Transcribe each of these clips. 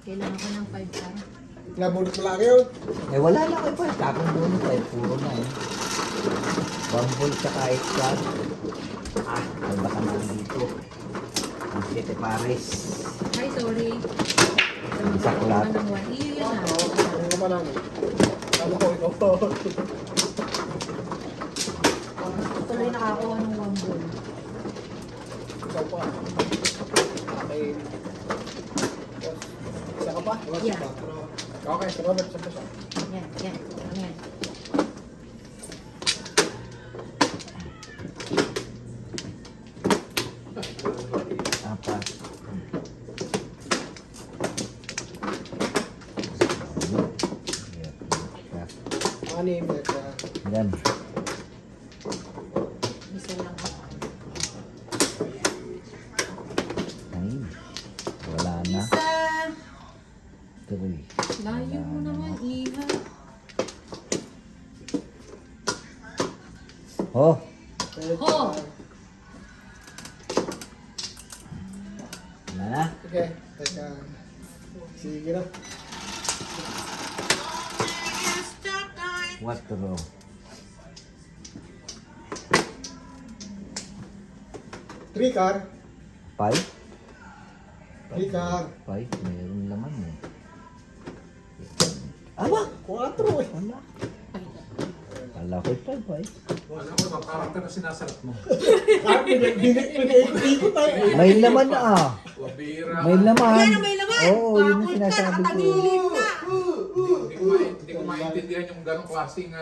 Kailangan ko ng 5 ka. Nabunot mo lang yun. Eh wala na kayo pa. Tapong bonus ay puro na eh. Bumble tsaka extra. Ay baka na dito. Ang sete pares. Ay, sorry. Saklat. Ano ng 1? Iyo yan ah. Ano ka pa namin? Ano ko, ikaw to. Tuloy nakakuha ng 1 ball. Ikaw pa. Okay. Isa ka pa? Yeah. Okay, si Robert, saan pa siya? Yan, yan. Ano yan? Apat. Anim, Yan. Isa lang. Ay. Wala na. Isa! 3. Layo mo naman, Iha. Oh. Ho! Wala na. Sige, teka. Sige na. What to do? 3 car. 5? 3 car. 5. Mayroon laman eh. Aba! 4 eh. Wala. Kala ko 5 eh. Alam mo, karakter na sinasalat mo. Ah, pinag-ikot tayo. May laman na ah. Wabira. May laman. Yan ang may laman! Oo, yun ang sinasabi ko. Hindi ko maintindihan yung ganong klaseng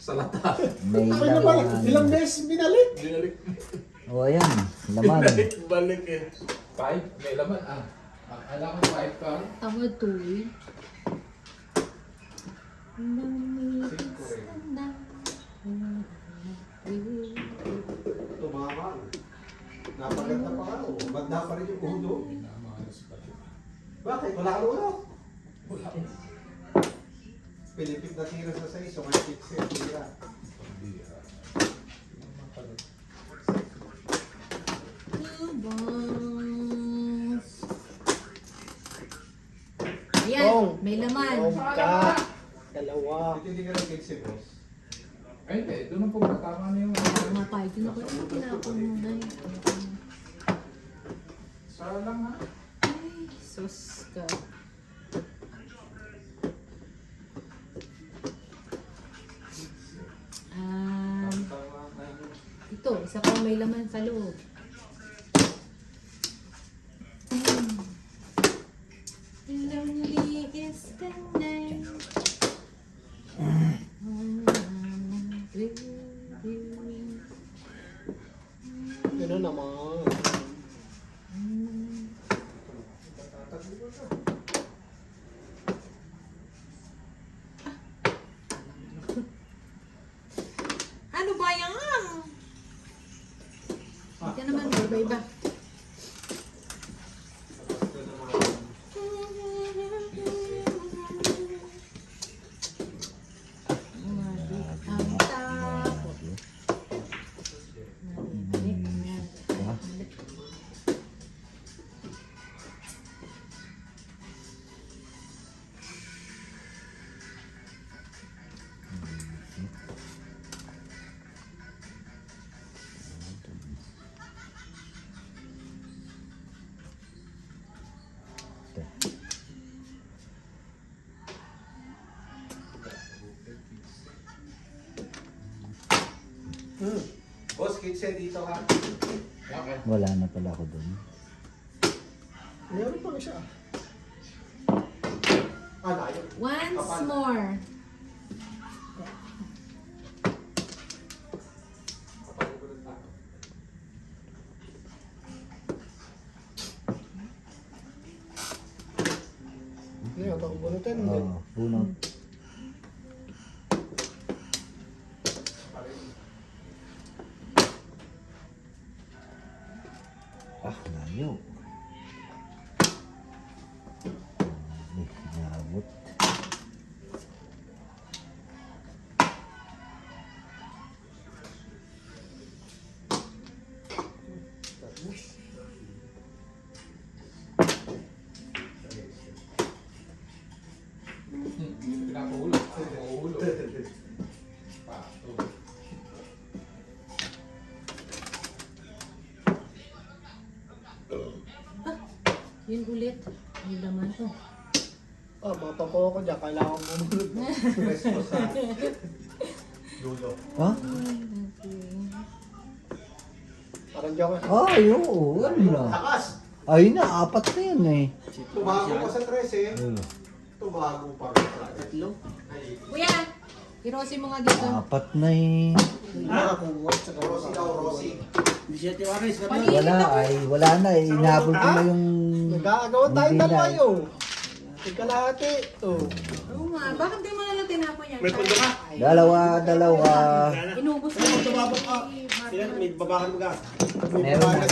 salata. May Ay naman, ilang laman. beses binalik. Binalik. O ayan, laman. Balik eh. 5, may laman alam mo 5 ka? Tama 2 eh. Tumama. Napaganda pa ka. Banda pa rin yung ulo. Bakit? Wala ka ulo. Wala. Pilipit na tira sa 6, so may 6 eh. Tira. Ayan, may laman. Ka. Dalawa. Hindi ka rin fix boss. Ay, hindi. Doon ang pagkatama na yung Mga 5. Yun ako yung tinapon mo na yun. Sara lang ha. Ay, sus ka. Ito, isa pang may laman sa loob. Lonely is the night. Yun naman. Ano ba yan? Ito naman, iba-iba. Ang tapos. Boss, kitse dito ha. Okay. Wala na pala ako doon. Meron pa siya. Layo. Once more. Ano yun? Ito, bunutin. Oo, bunot. Ah, layo. Nabot. Yun ulit. Yung laman to. Oh, mga papo ko dyan, kailangan mo mulog. Stress mo sa dulo. Ha? Parang joke. Ay, oo. Ano na? Takas! Ayun na, apat na yun eh. Tumago pa sa 13. Tumago pa rin sa tatlo. Kuya! Irosin mo nga dito. Apat na eh. Nakakuha sa Rosy daw, Rosy. Wala na eh. Inabol ko na yung... Nag-aagawan tayo Hindi na dalawa eh. yun. Tigkalahati. Oh. Oo nga. Bakit di mo nalang tinapon yan? May pundo ka. Dalawa. Inubos mo. Tumabok ka. Sila, may babakan mo ka. Meron na.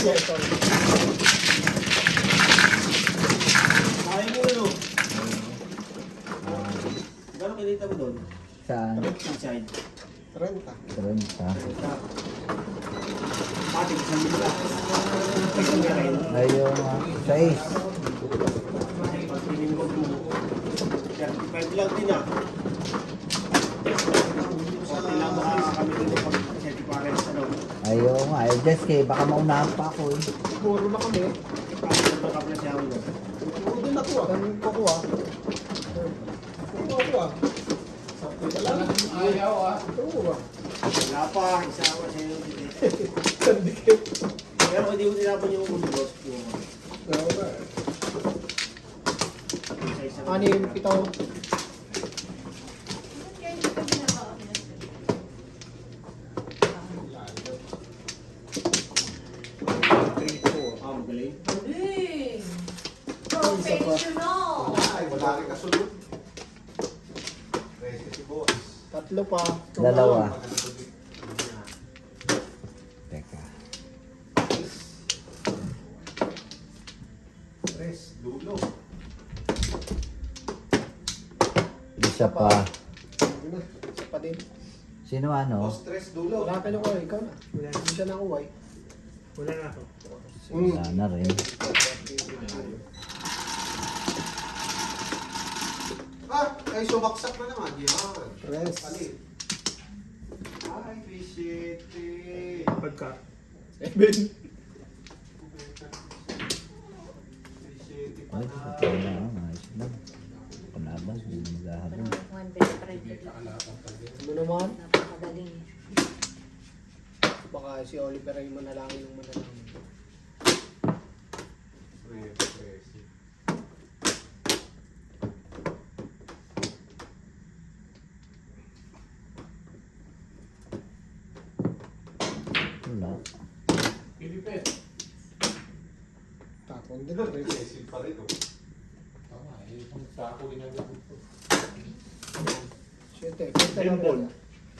Kaya mo yun, oh. Gano'ng kinita mo doon? Saan? Inside. 30. 30. Pati, isang mila. Ayun nga. 6. Minimum 35 lang din ah. Konti lang baka kami dito pag seti pares ano. Ayun nga. Eh, just kay baka maunahan pa ako eh. Puro na kami. Kasi ito kaplas yaw mo. Puro din ako ah. Ganun kukuha. Kukuha. Sakto ka lang. Ayaw ah. Kukuha. Wala pa, isa ako sa inyo dito. Sandikit. Pero kung di mo tinapon yung ulo, yung isa-isa. Anim, pitaw. Ah, magaling. Hey! Professional! Ay, wala rin kasunod. 13 si boss. Tatlo pa. Dalawa. Teka. Stress, dulo. Isa pa. Yun na. Isa pa din. Sino ano? Stress, dulo. Wala ka na ko. Ikaw na. Hindi siya nakuha eh. Wala na ako. Wala na rin. Ay, sumaksak na naman. Yan. Stress. Palit. Ay, appreciate it. Pagka. 7. Appreciate it pa Ay, na. ito na. Ayos lang. Kalaban, hindi maghahabol. One best friend. Ano naman? Napakagaling eh. Baka si Oliver ay manalangin ng manalangin. Stress. Wala. Pilipit. Tapon din. Stress pa rin. Oh. Tama eh. Kung sako ginagawa ko. Siyete. Kita lang yan.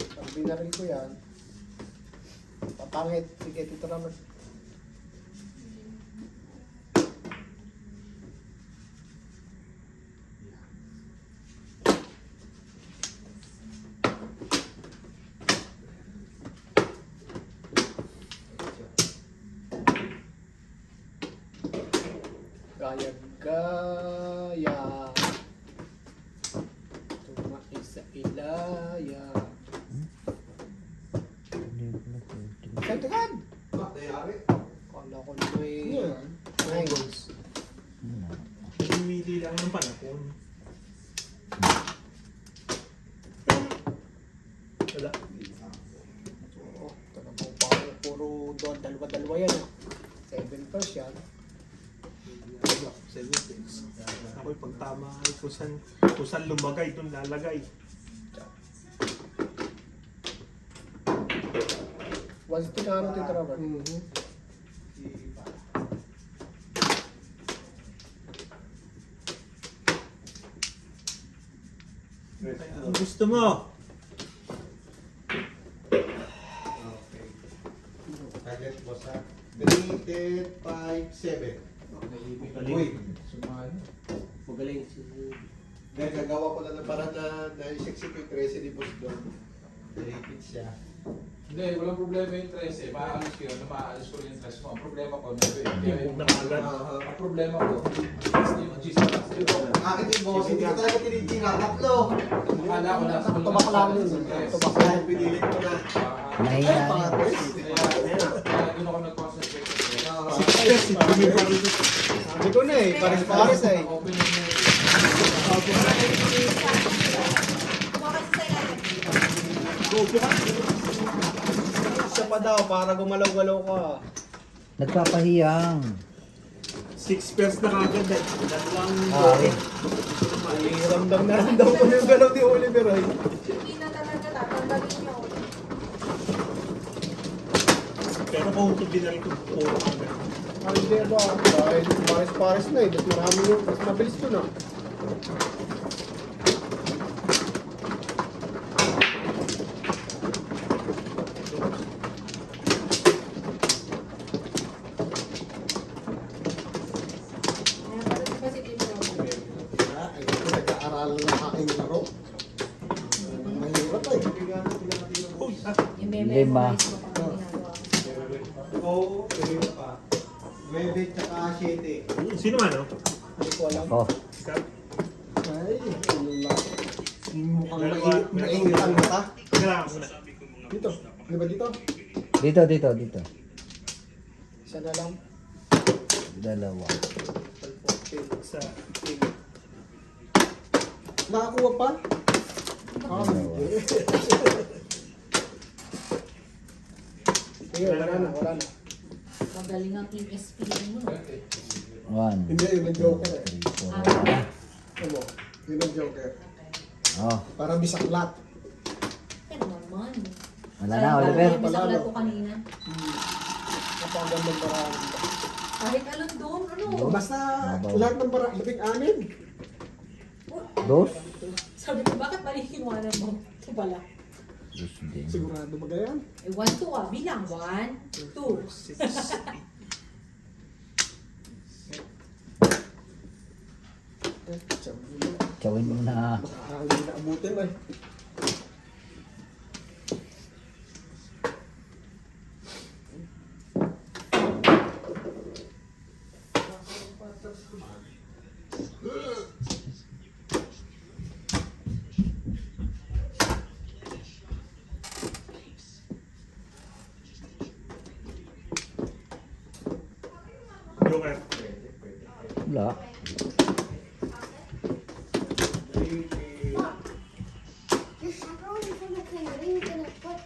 Pag binaril ko yan, papangit. Sige, tito naman. Gaya-gaya. Tumaisa ilaya. Saan tingad? Ba't nangyari? Kala ko na may... Nice. Pumili lang ng panahon. Wala. Oo, talagang parang puro doon, dalawa-dalawa yan. 7 first yan. Wala. 7 days. Ako'y pagtama ay kung saan lumagay, doon lalagay. 1 stick ano Tito Robert? Ang gusto mo? Okay. Target mo sa 3, 10, 5, 7. Uy, Sumali. Magaling. dahil gagawa ko na ng parang na execute 13 ni boss doon. Repeat siya. Hindi, walang problema yung 13. Maaalis ko yun. Maaalis ko yung 13 mo. Ang problema ko, Yung nakaagad. ang problema ko, ang chispas. Akin din boss, hindi ko talaga tinitira. Tatlo! Akala ko nasa Tubak lang yun. Tubak lang. Pinilit ko na. Mahina na. Kaya doon ako nag-concentrate. Yes, Sabi ko na eh, pares-pares eh. Go, bukas. Isa pa daw, para gumalaw-galaw ka. Nagpapahiyang. 6 pairs na kagad eh. Dalawang Okay. Ramdam na ramdam ko yung galaw ni Oliver ay. Hindi na talaga tatanggalin nyo. Pero kung ito din na rin kung puro kagad. Ay, hindi ba? Dahil pares-pares na eh. Mas marami yung, mas mabilis ko na. Kaya pala di ba si Tito Robert? Ay, nag-aaral na aking laro. Mahirap eh. Uy, Yung Lima. memorize mo pang ginagawa. Oo, pero pa. 9 tsaka 7. sino man oh? Hindi ko alam. Oh, Ikaw? Ay, ano lang. Mukhang Dalawa. maingitan mo ta. Kailangan muna. Dito. Di ba dito? dito. Isa na lang. Dalawa. Sa Nakakuha pa? Ah, Dalawa. sige, wala na. Magaling ang ESP mo. 1, Hindi, yun ang joker eh. 3, 4. Ano mo? Yun ang joker. Oh, Para bisaklat. Ano naman? wala na, Oliver. Yung bisaklat ko kanina. Napagandang paraan. Kahit alon doon, ano? Basta Mabaw. lahat ng paraan. Labing-anim. Dos. Sabi ko, bakit maliliwanan mo? Ito pala. Dos din. Sigurado ba ganyan? Eh, 1, 2 ah. Bilang. 1, 2. 6. Chawin mo na. Hindi na abutin eh. Joker. Wala. Your chaperone from the cleaner. What are you gonna put?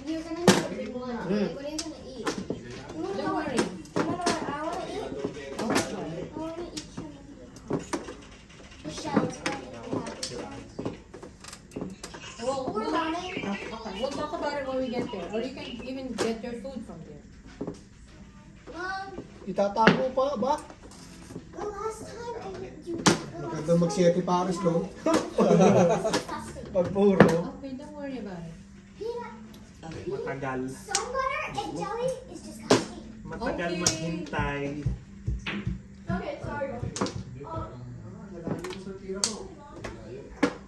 You're gonna need a big one. Like, what are you gonna eat? You wanna Don't know worry. You wanna know what I wanna eat? I wanna eat the shells. Well, Or ramen. okay, we'll talk about it when we get there. Or you can even get your food from there. Mom, Itatago pa ba? the last time I met you. Maganda mag-7 pares no? Disgusting. Pag puro. Okay, don't worry about it. Peanut, Matagal. sun butter and jelly is disgusting. Matagal Okay. maghintay. Okay, sorry.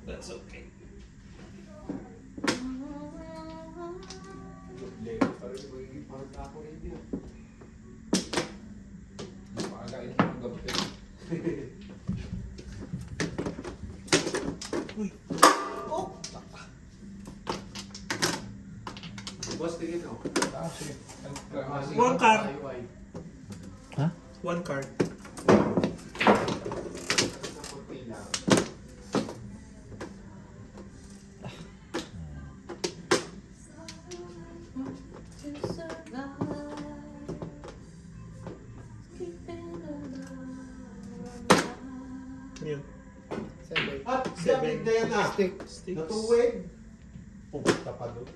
That's okay. Boss, tingin ako. One card. Ha? One card. To survive, keeping alive. Yun. 7. At Seven. gamit na yan ah. Stick. Sticks. Natuwid. Pupunta pa doon.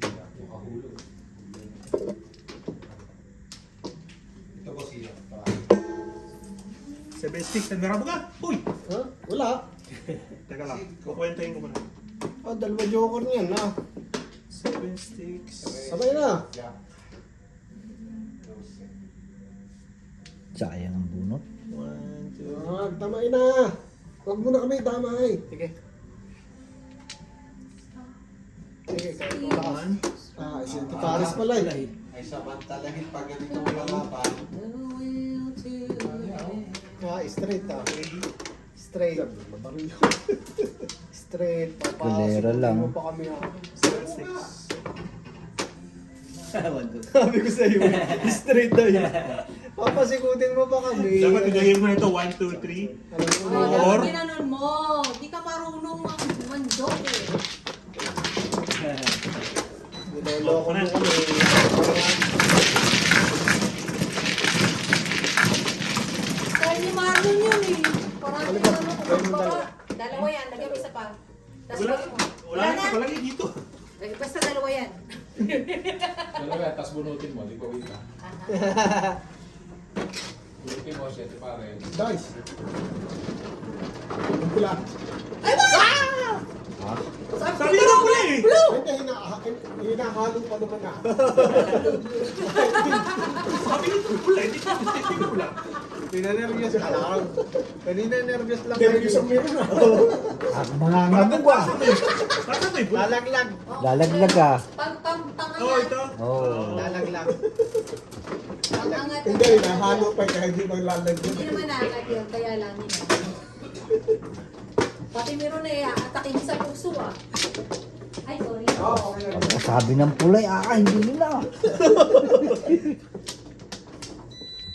Makahulog. Ito po siya. 7 sticks. Nagdarabo ka? Uy! Ha? Wala. Teka lang. Kukwentahin ko muna. Ah, dalawa joker niyan na. 7 sticks. Sabay na. Sayang ang bunot. 1, 2. Ah, tamay na. Huwag mo na kami damay. Sige. Sige, kahit malakas. Ah, 7 pares pala eh. Ay samantalahin pag ganito lalaban. The will to live. Ah, straight ah. Straight. Straight. Kulera lang. Mo pa kami ah. 7 sticks. Sabi ko sa'yo, straight daw yun. Papasikutin mo pa kami. Dapat igayin mo na ito, 1, 2, 3. Alam mo Oh, na. Or? dapat ginanon mo. Di ka marunong mandok eh. Niloloko mo kami. Kaya ni Marlon yun eh. Parang Ano ba? ano Gawin mo dalawa. Dalawa yan, lagyan mo isa pa. Tapos Wala, wala wala na. na, wala na dito. Basta dalawa yan. Dalawa yan, tapos bunutin mo, di ko kita. Bunutin mo siya, pare. Guys. Yung pula. Ha? Sabi ko na pala eh. Hindi, hinahalo pa naman na. Sabi ko pula, hindi ko pula. Pinanervyos ka lang. Kanina nervyos lang. Nervyos ang meron na. Ako mga ngabog ah. Basta may pula. Lalaglag. Lalaglag ah. Oh, ito. Oh. Lalaglag. Pangangat. Hindi, hinahalo pa kaya hindi maglalagyan. Hindi naman naangat yun, kaya lang yun. Pati meron na atakin sa puso ah. Ay, sorry. Oo, okay lang. Sabi ng pulay, hindi nila.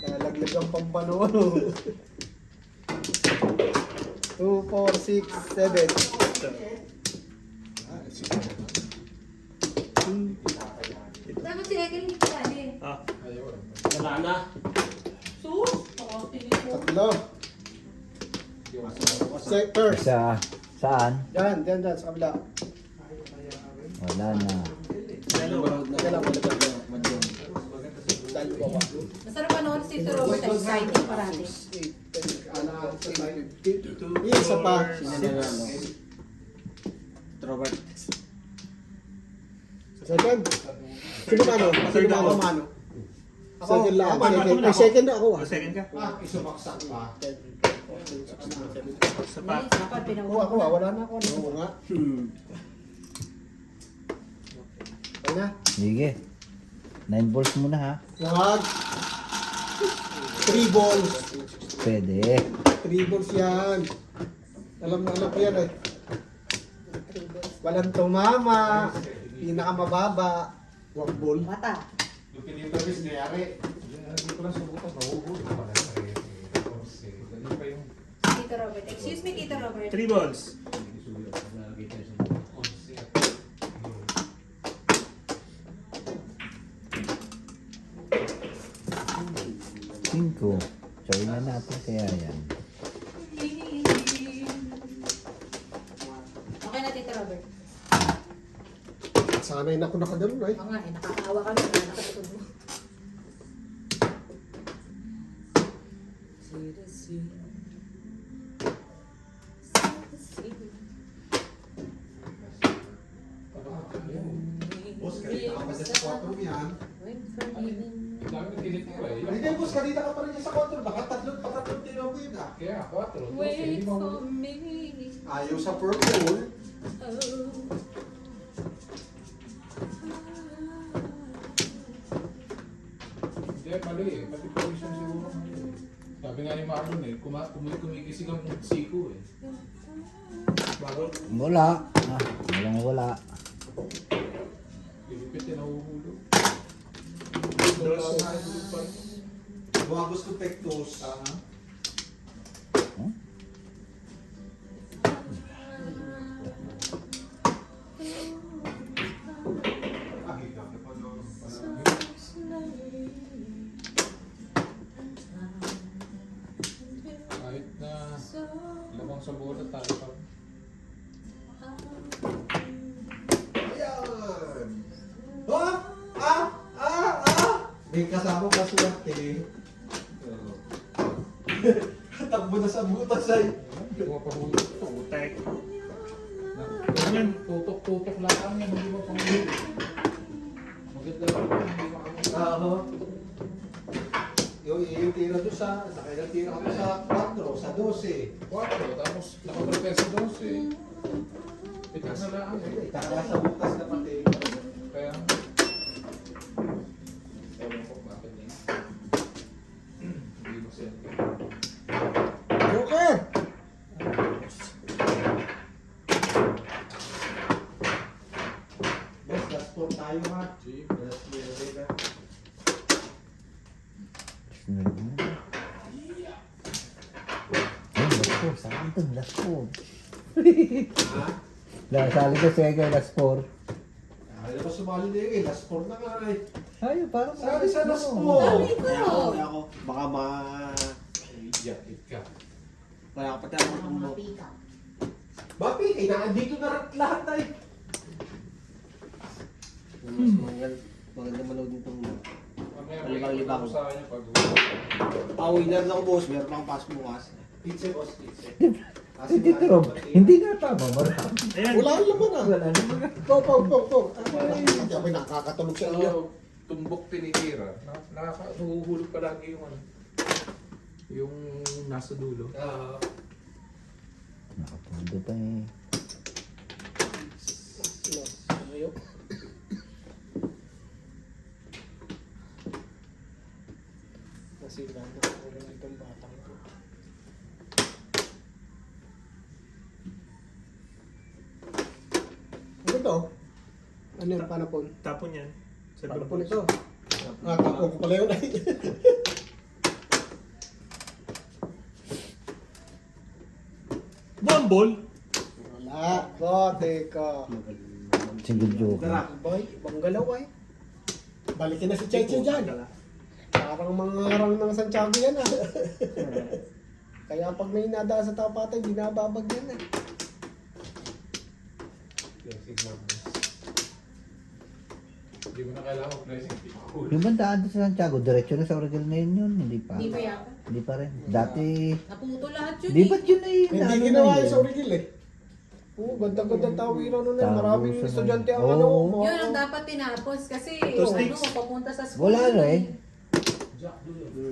Lalaglag ang pampano. 2, 4, 6, 7. Dapat si Egel hindi pa eh. Ah, Ayun. wala na. Sus! Pakatili ko. Tatlo. First. Sa, saan? Yan, sa kabila. Wala na. Dalawa. Masarap panood si Tito Robert, exciting parati. 8, 10, 11, 12. Isa pa. Robert. Second. Sino mano? Sino mano? Mano. Second lang. Ako, Second. ako, second ako ah. Second ka? Isumaksak pa. Isa pa. Yes, dapat Ako ah, wala na ako. Oo nga. Ano na? Sige. 9 balls muna ha. Wag. 3 balls. Pwede. 3 balls yan. Alam na alam ko yan eh. Walang tumama. Pinakamababa. 1 ball. Mata. Yung pinipabis niyari. Hindi ko lang subukan, mahuhulog pa na. Dali pa yung... Tito Robert. Excuse me, Tito Robert. 3 balls. Cinco. Try na natin kaya yan. Okay na, Tito Robert. Sanay na ako nakaganon eh. Oo nga eh, nakakaawa kami na nakatutod mo. Boss, kanina ka pa dyan sa 4 yan. Ang dami ng tinitira eh. Hindi kayo boss, kanina ka pa rin dyan sa 4. Baka tatlong tinaw ko yun ah. Kaya, 4. Wait for me. Ayaw sa purple. Hindi, mali eh. Pati position siguro mali eh. Sabi nga ni Marlon eh, kumigising ang siko eh. Wala. Wala. Pilipit eh, nahuhulog. Mga gusto pectus. Kahit na lamang sa bola tayo pa. Ayan! May kasama pa swerte. Takbo na sa butas ay. Hindi mo pahulog. Putek. Tutok-tutok lang ang yan, hindi mo pahulog. Maganda lang, hindi makahulog. Yung tira doon sa, nakailang tira ko sa 4, sa 12. 4, tapos nakaprepare sa 12. Pitak na lang eh. Itaka sa butas na pati. Kaya, ewan ko bakit yun. Hindi mo siya. Joker! Best, last four tayo ha. Gee. Last four, Nag 4. Saan ito? Last 4. Ha? Nasali ko Sega last 4. Ayaw ko sumali na yun eh. Last 4 na nga eh. Ay, parang Sabi sa last mo. 4. Sabi ko. Kaya ako, baka Iyak ka. wala ka pati ako kung Bapi, inaandito na lahat na eh. mas maganda manood nitong Mamaya Malibang-libang. may sa kanya pag winner na ako boss, meron pang pass bukas. Pizza boss, pizza. Hindi, Rob. Hindi nga tama. Marami. Wala naman ah. Wala naman. Po. Hindi ako nakakatulog sa iyo. tumbok tinitira, nahuhulog palagi yung ano. Yung nasa dulo. Nakapundo pa eh. Ayaw. Nasila na ako lang itong batang ko. Ano to? Ano yung panapon? Tapon yan. Panapon ito. Tapon ko pala yun ay. Bumble! Wala. Bote ka. Single joker. Boy, ibang galaw ay. Balikin na si Cheche dyan. Parang mga harang ng Santiago yan ah. Kaya pag may nada sa tapatay, binababag yan eh. Hindi mo na kailangan pressing. Yung ba daan doon sa Santiago, diretso na sa Origel na yun? Hindi pa. Hindi pa yata. Hindi pa rin. Dati, Naputo lahat yun di eh. ba't yun ay Hindi ginawa yun sa Origil eh. Oo, ganda-ganda tawiran nun eh. Maraming Tago sa- estudyante ang Oo. ano. Yun ang dapat tinapos kasi Two ano, sticks. papunta sa school. Wala na eh.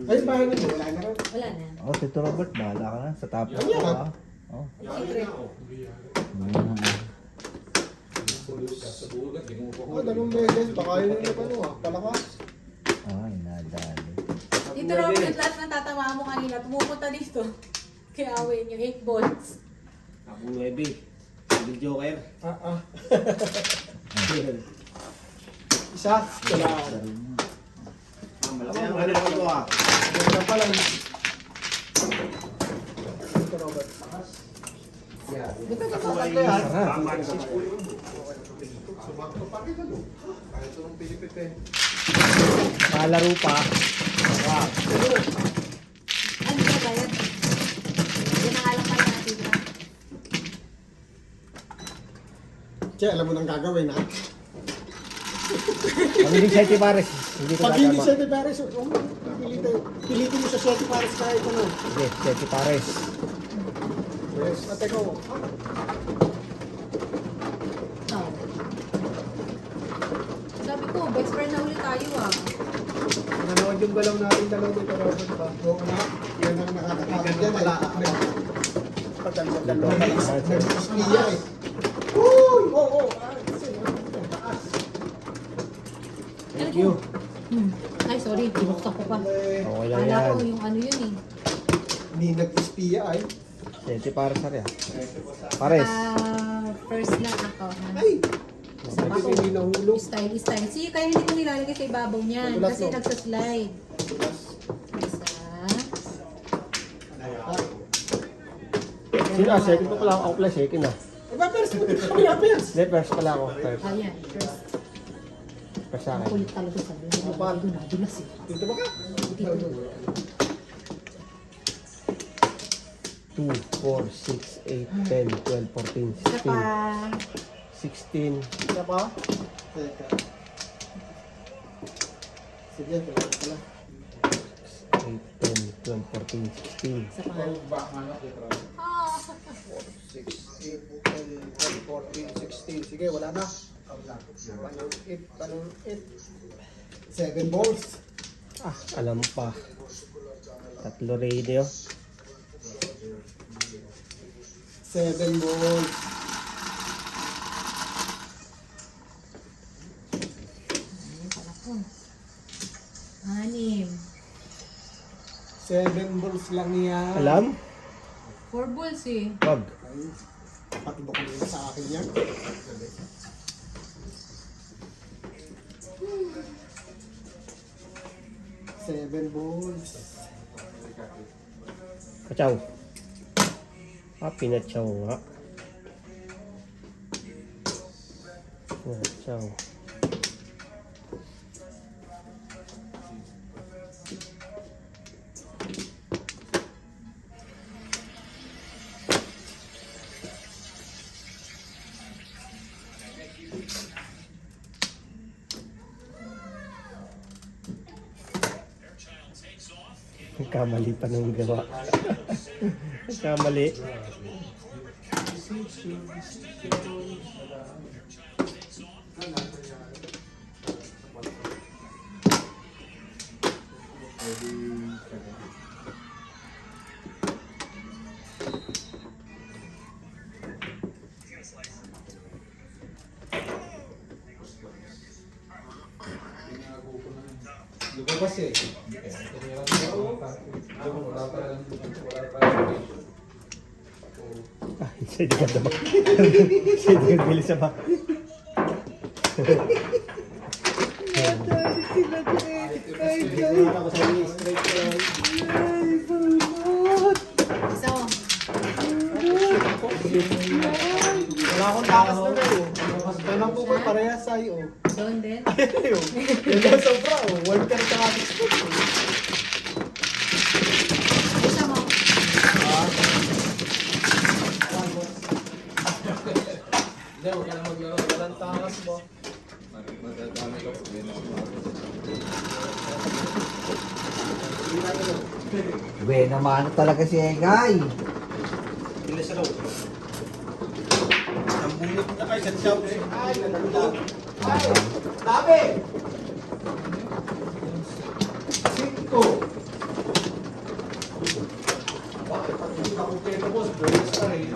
Ay, bahay nila. Wala na rin. Wala na. Oh, Tito Robert, bahala ka na sa tapos. Ano yan? Oh. Secret. Sa bugat, di mo pa Oo, dalawang beses. Baka yun yung ano ah. Palakas. Ay, nadali. Dito Robert, at lahat ng tatawa mo kanina, tumupunta dito. Kaya away niyo, 8 balls. Ako 9. Single joker. Isa. Wala. Malaki ang ano ko ah. Wala pa lang. Ito Robert. Di ba nakakatlo yan? Sumakto pa rin ano. Kahit itong Pilipit eh. Malaro pa. Ano ba bayad? Yan ang alam pa natin na. Che, alam mo nang gagawin ha? Ang hindi siya Pares. Hindi ko Pag hindi gagawin. 7 pares, pilitin mo sa 7 pares kahit ano. Hindi, siya Pares. Yes. At ikaw, Oh. Sabi ko, best friend na ulit tayo ah. nanood yung galaw natin dalawa dito Robert ba? Oo na. Yan ang nakakatakot yan eh. Padal-dalawa ka lang sa Espiya eh. Uy! Oo! Taas. Thank you. Ay, sorry, binuksan ko pa. Okay lang Kala ko yan. yung ano yun eh. Hindi nag-espiya ay. Siya Pares na rin. Pares. First na ako. Ha? Ay! Sabi ko hindi nahulog. Style. See, kaya hindi ko nilalagay sa ibabaw niyan. Madulas, Kasi no? nagsaslide. Isa. Sino? Second pa pala ako. Ako pala second ah. Aba, first mo dito kami na first. Hindi, first pala ako. First. Ayan. First. First sa akin. Kulit talaga sabi. Ano ba? Nadulas eh. Dito ba ka? Dito. 2, 4, 6, 8, 10, 12, 14, Isa pa. 16. Isa pa? Teka. Sige, ito lang pala. 8, 10, 12, 14, 16. Isa pa. Back man ako, Petra. 6, 8, 10, 12, 14, 16. Sige, wala na. Panong 8. 7 balls. Ah, alam pa. Tatlo radio. 7 balls. Anim. 7 balls lang yan. Alam? 4 balls eh. Wag. Pati ba kanina sa akin yan? Seven balls. Kachaw. Pinatsaw nga. Pinatsaw. Kamali pa nung gawa. Kamali. Lumabas eh. Tinira ko wala pa lang. Saya juga ada bak. Saya juga beli sama. Isa mo. Wala akong takas na rin. Ganun po ko parehas sa'yo. Doon din. Ayun. Yan ang sobra. Walter sa ating spot. Isa mo. Hindi, huwag ka na maglaro. Walang takas mo. Buena mano talaga si Egay. Ilan sa loob? Ang bunot na kayo sa chow. Ay, nanandang. Ay! Dami! 5. Bakit pag hindi ka kumpleto, boss? Bonus ka rin.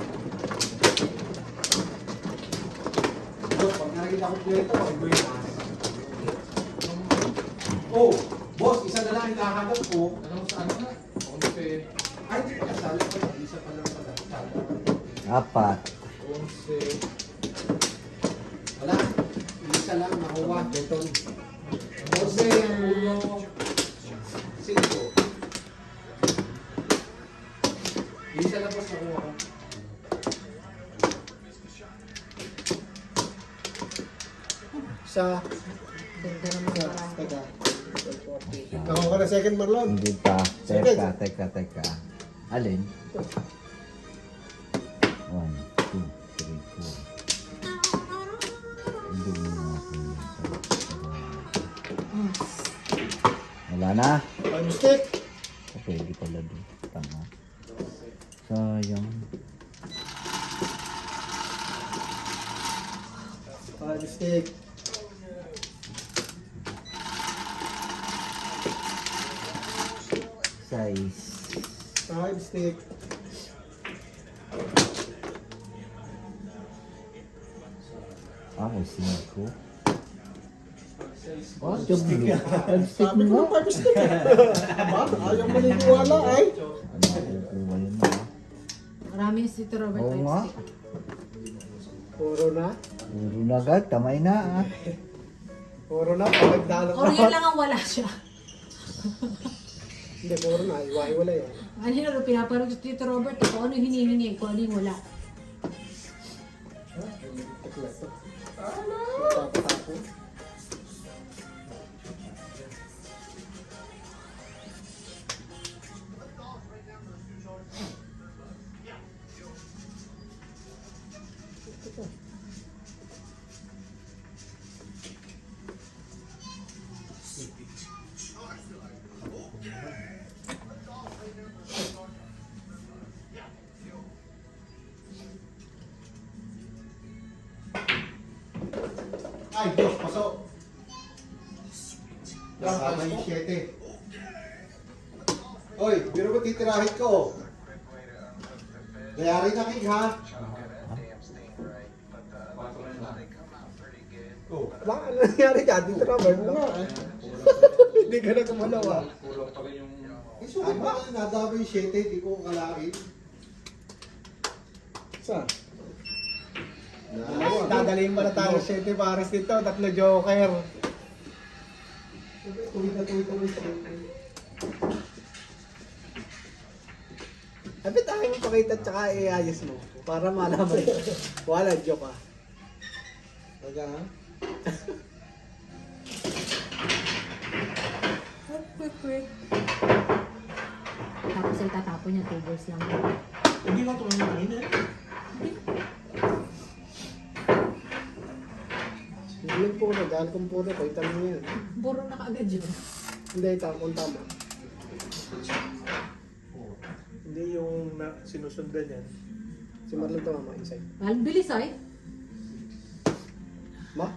Boss, pag nakikita kumpleto, ay bonus. Oh, boss, isa na lang hinahanap ko. Ano sa ano na? Onse. Ay, hindi ka sala pa. Isa pa lang pala. Sala. Apat. Onse. Wala. Isa lang nakuha. Beton. Onse. Uno. 5. Isa lang boss nakuha ko. Isa. Ganda naman Isa. parang. Teka. Nakuha ka na second, Marlon. Hindi pa. Teka. Alin? 1, 2, 3, 4. Hindi mo na ako yun. Wala na. Ay, mistake. Pwede pala doon. Tama. Sayang. Ay, mistake. Size. Ay, mistake. Ako, 5. Oh, stick Sabi ko na 5 mistake. Aba, ayaw maniniwala ay. Ano kukuha yun na? Maraming si Tito Robert. Oo nga. Puro na. Puro na agad. Kamay na ah. Puro na. Pagdalo Or yun lang ang wala siya. Hindi, puro na. Iwa-iwala yan. Ano yun, pinaparod si Tito Robert. Kung ano yung hinihingi, kung ano yung wala. Tekleto. Magpapatapo. Ay, Diyos, pasok. Tama yung 7. Oy, biro mo titirahin ko. Dayari na king ha. Oh, Wala, ano nangyari ka? Dito Robert. Hindi ka na kumalawa. Kulang pa rin yung... Iso ka ba? Nadama yung 7, di ko kalain. Saan? Dadalhin pa na tayo 7 pares dito. 3 joker. Tuwid na tuwid. Abit akin ipakita tsaka iayos mo. Para malaman. Wala, joke ah. Taga ha? Quick. Tapos ay tatapon niya, 2 balls lang. Hindi ko tumulong kanina. Hindi yung puro, dahil kung puro, pakita mo yan. Buro na kaagad yun. Hindi, kung tama. Hindi yung sinusundan yan. Si Marlon tama, inside. Ang bilis ay. Ma?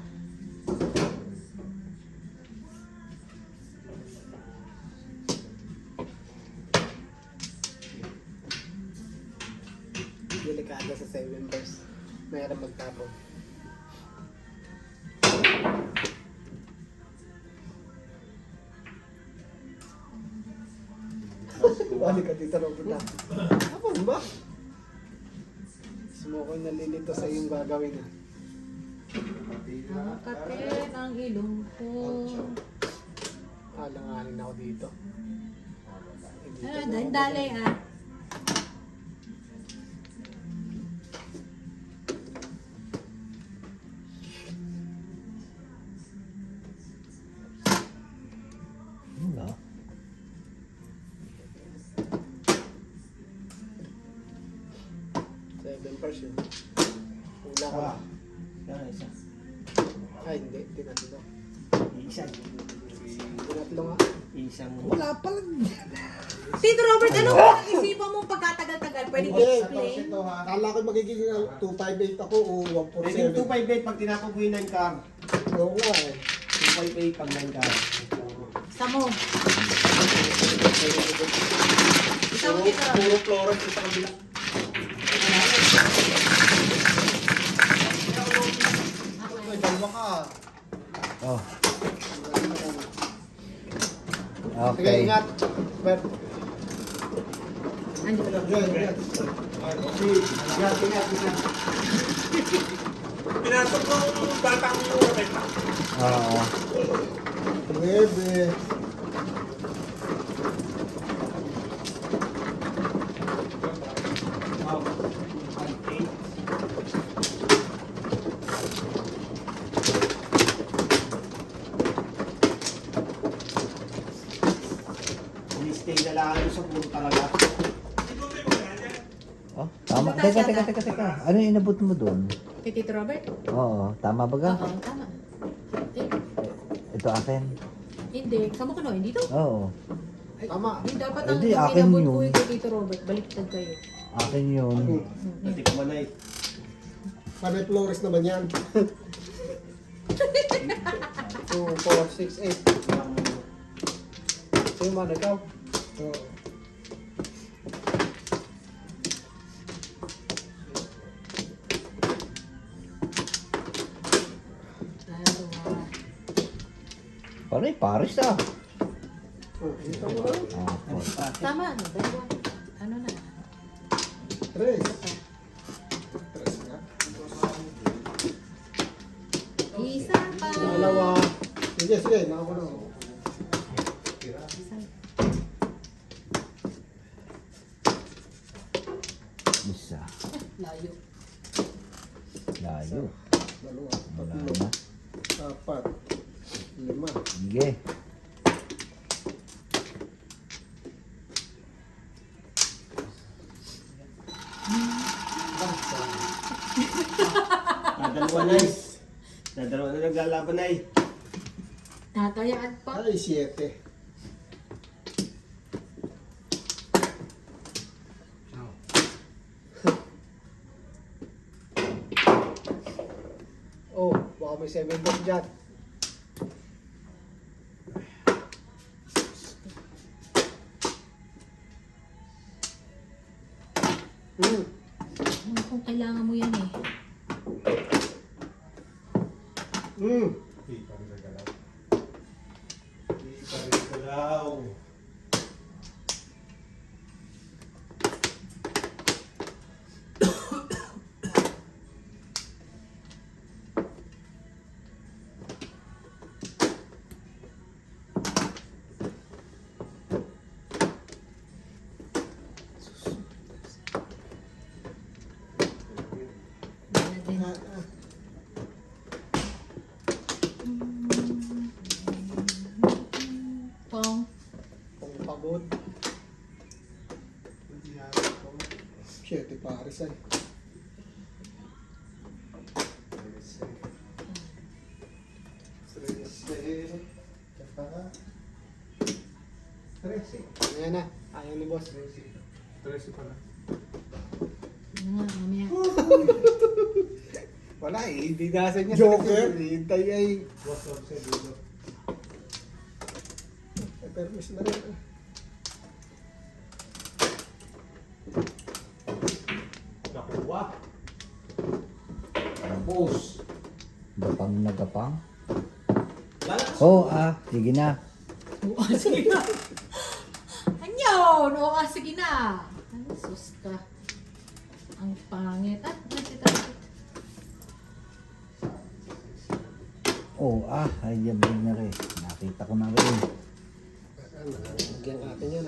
Delikado sa 7 bars. Mayroon magtapon. Balik ka dito rin na. Tapon ba? Sumukoy nalilito sa iyong gagawin. Ang katin ang ilong ko. Alanganin ako dito. Dali ah. Wala. Seven person. Wala ka. Yan, isa. Ay, hindi. Tinatlo. Isa. Tinatlo nga. Isang... Wala pa lang. Tito Robert, ano ang isipan mo pagkatagal-tagal? Pwede Hindi, i-explain? Kala ko magiging 258 ako o 147. 258 pag tinapos mo yung 9 card. Oo nga eh. 258 pag 9 card. Isa mo. Isa mo, Tito Robert. Puro Florence sa kabila. Ay, dalawa ka. Oh. Sige, Okay. ingat. Bert. Andiyan. Ingat. Ingat. Pinasok ko yung batang yung reta. Oo. Bebe. Stay na lang ako sa puro talaga. Oh, tama. Teka. Ano yung inabot mo doon? Kay Tito Robert? Oo, tama ba ka? Oo, tama. Ito akin. Hindi. Sama ko no, hindi to. Oo. Tama. Hindi dapat ang Hindi, akin inabot yun. ko kay Tito Robert. Baliktad kayo. Akin yun. Pati ko manay. Panay Flores naman yan. 2, 4, 6, 8. Sa'yo man, ikaw? Oo. Dalawa. Paray, Paris ah. Oh, dito mo lang. Ah, Tama, ano? Dalawa. Ano na? 3. Isa pa. Dalawa. Sige. Nakakuha na ako. isa. Layo. Layo. Dalawa. Wala Tatlo. na. 4. 5. Sige. Dalawa na. Dalawa na naglalaban na eh. Tatayaan pa. Ay, 7. Oh, baka may 7 ball dyan. Ano kung kailangan mo yan eh. Hindi pa rin nagalaw. pares ay. 13. Tsaka 13. Ayan na. Ayaw ni boss. 13 pala. Ano nga, mamaya. Wala eh. Hindi nasa niya. Joker? Hintay ay. Boss of Sevilla. Permis na rin. Nakuha. Tapos. Gapang na gapang. Oh, sige na. Oo, sige na. Anyon! Oo, sige na. Ano, sus ka. Ang pangit. Nasita. Oh, ay din na rin. Nakita ko na rin. Lagyan natin yan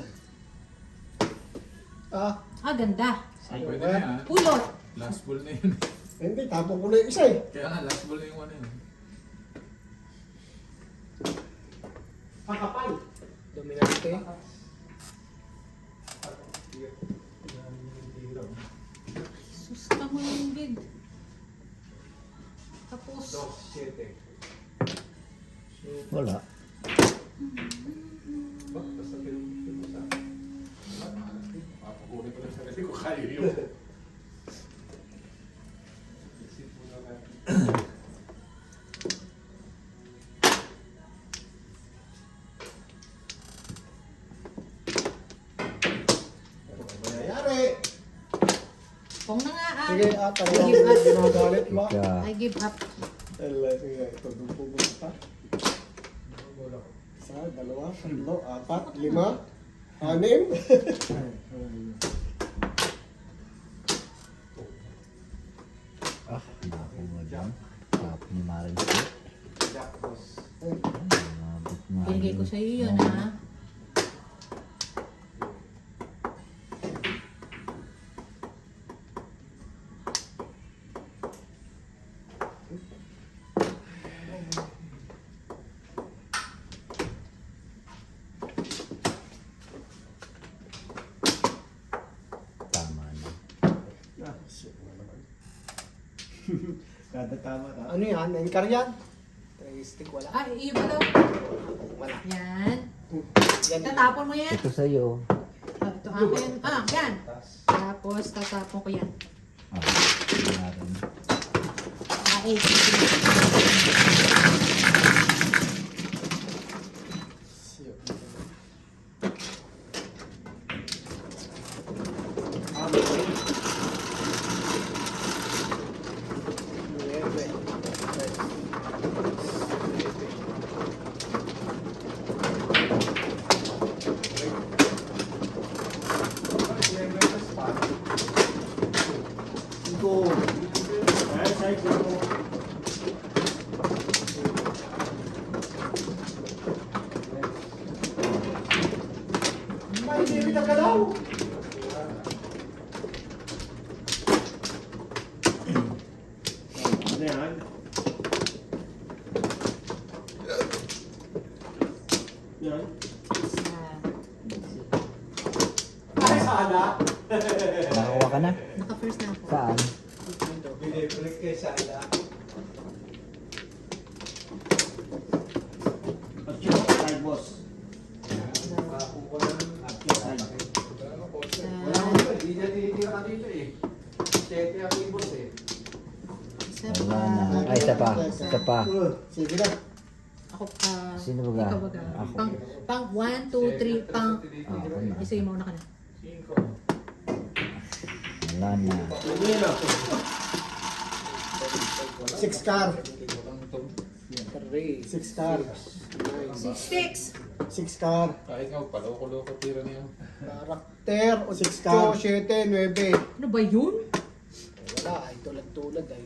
Ganda. Pwede na yan. Pulot. Last ball na yun. Hindi, tapon ko na yung isa eh. Kaya nga, last ball na yung ano yun. Kakapal. Dominante. Sus ka mo yung bid. Tapos, 7. Wala. Basta pinusa. Mapakunin ko lang sa kasi ko kayo yun. Isip mo na natin. Ano ba nangyayari? pong na nga Sige, tawag Give ko. up. Ginagalit ba? Ika. I give up. Ala, sige. Ito, doon pumunta. Isa, dalawa, tatlo, apat, lima, anim. Nakakuha dyan. Tap ni Marin. Jack boss. Mabit nga Binigay ko yun. sa iyo yun, Oo. ha? Tama na. Kada tama ka. Ano yan? Anchor yan? Tray-stick, wala. Iyo ba daw? Wala. Yan. Yan. Tatapon mo yan. Ito sa'yo. Ito akin. Yan. Tapos, tatapon ko yan. Sige na rin. 8. Go. May hindi na galaw. Ano yan? Yan. Ay, sana. Nakakuha ka na? Naka-first na ako. Saan? Binibalik kay sana. At yung side boss. Makakuha ng At yung side. Wala ko ba? Hindi niya tinitira ka dito eh. 7 ang ibos eh. Isa Wala pa. na. Ay, isa pa. Isa pa. Sige na. Ako pa. Sino ba ga? Ikaw ba ga? Ako. Pang 1, 2, 3, pang. Ako na. Isa yung mauna ka na. Wala na. 6 car. 6 car. 6. 6 car. Kahit nga, paloko-loko tira niya. Karakter. O 6 car. 7, 9. Ano ba yun? Wala ay tulad-tulad ay.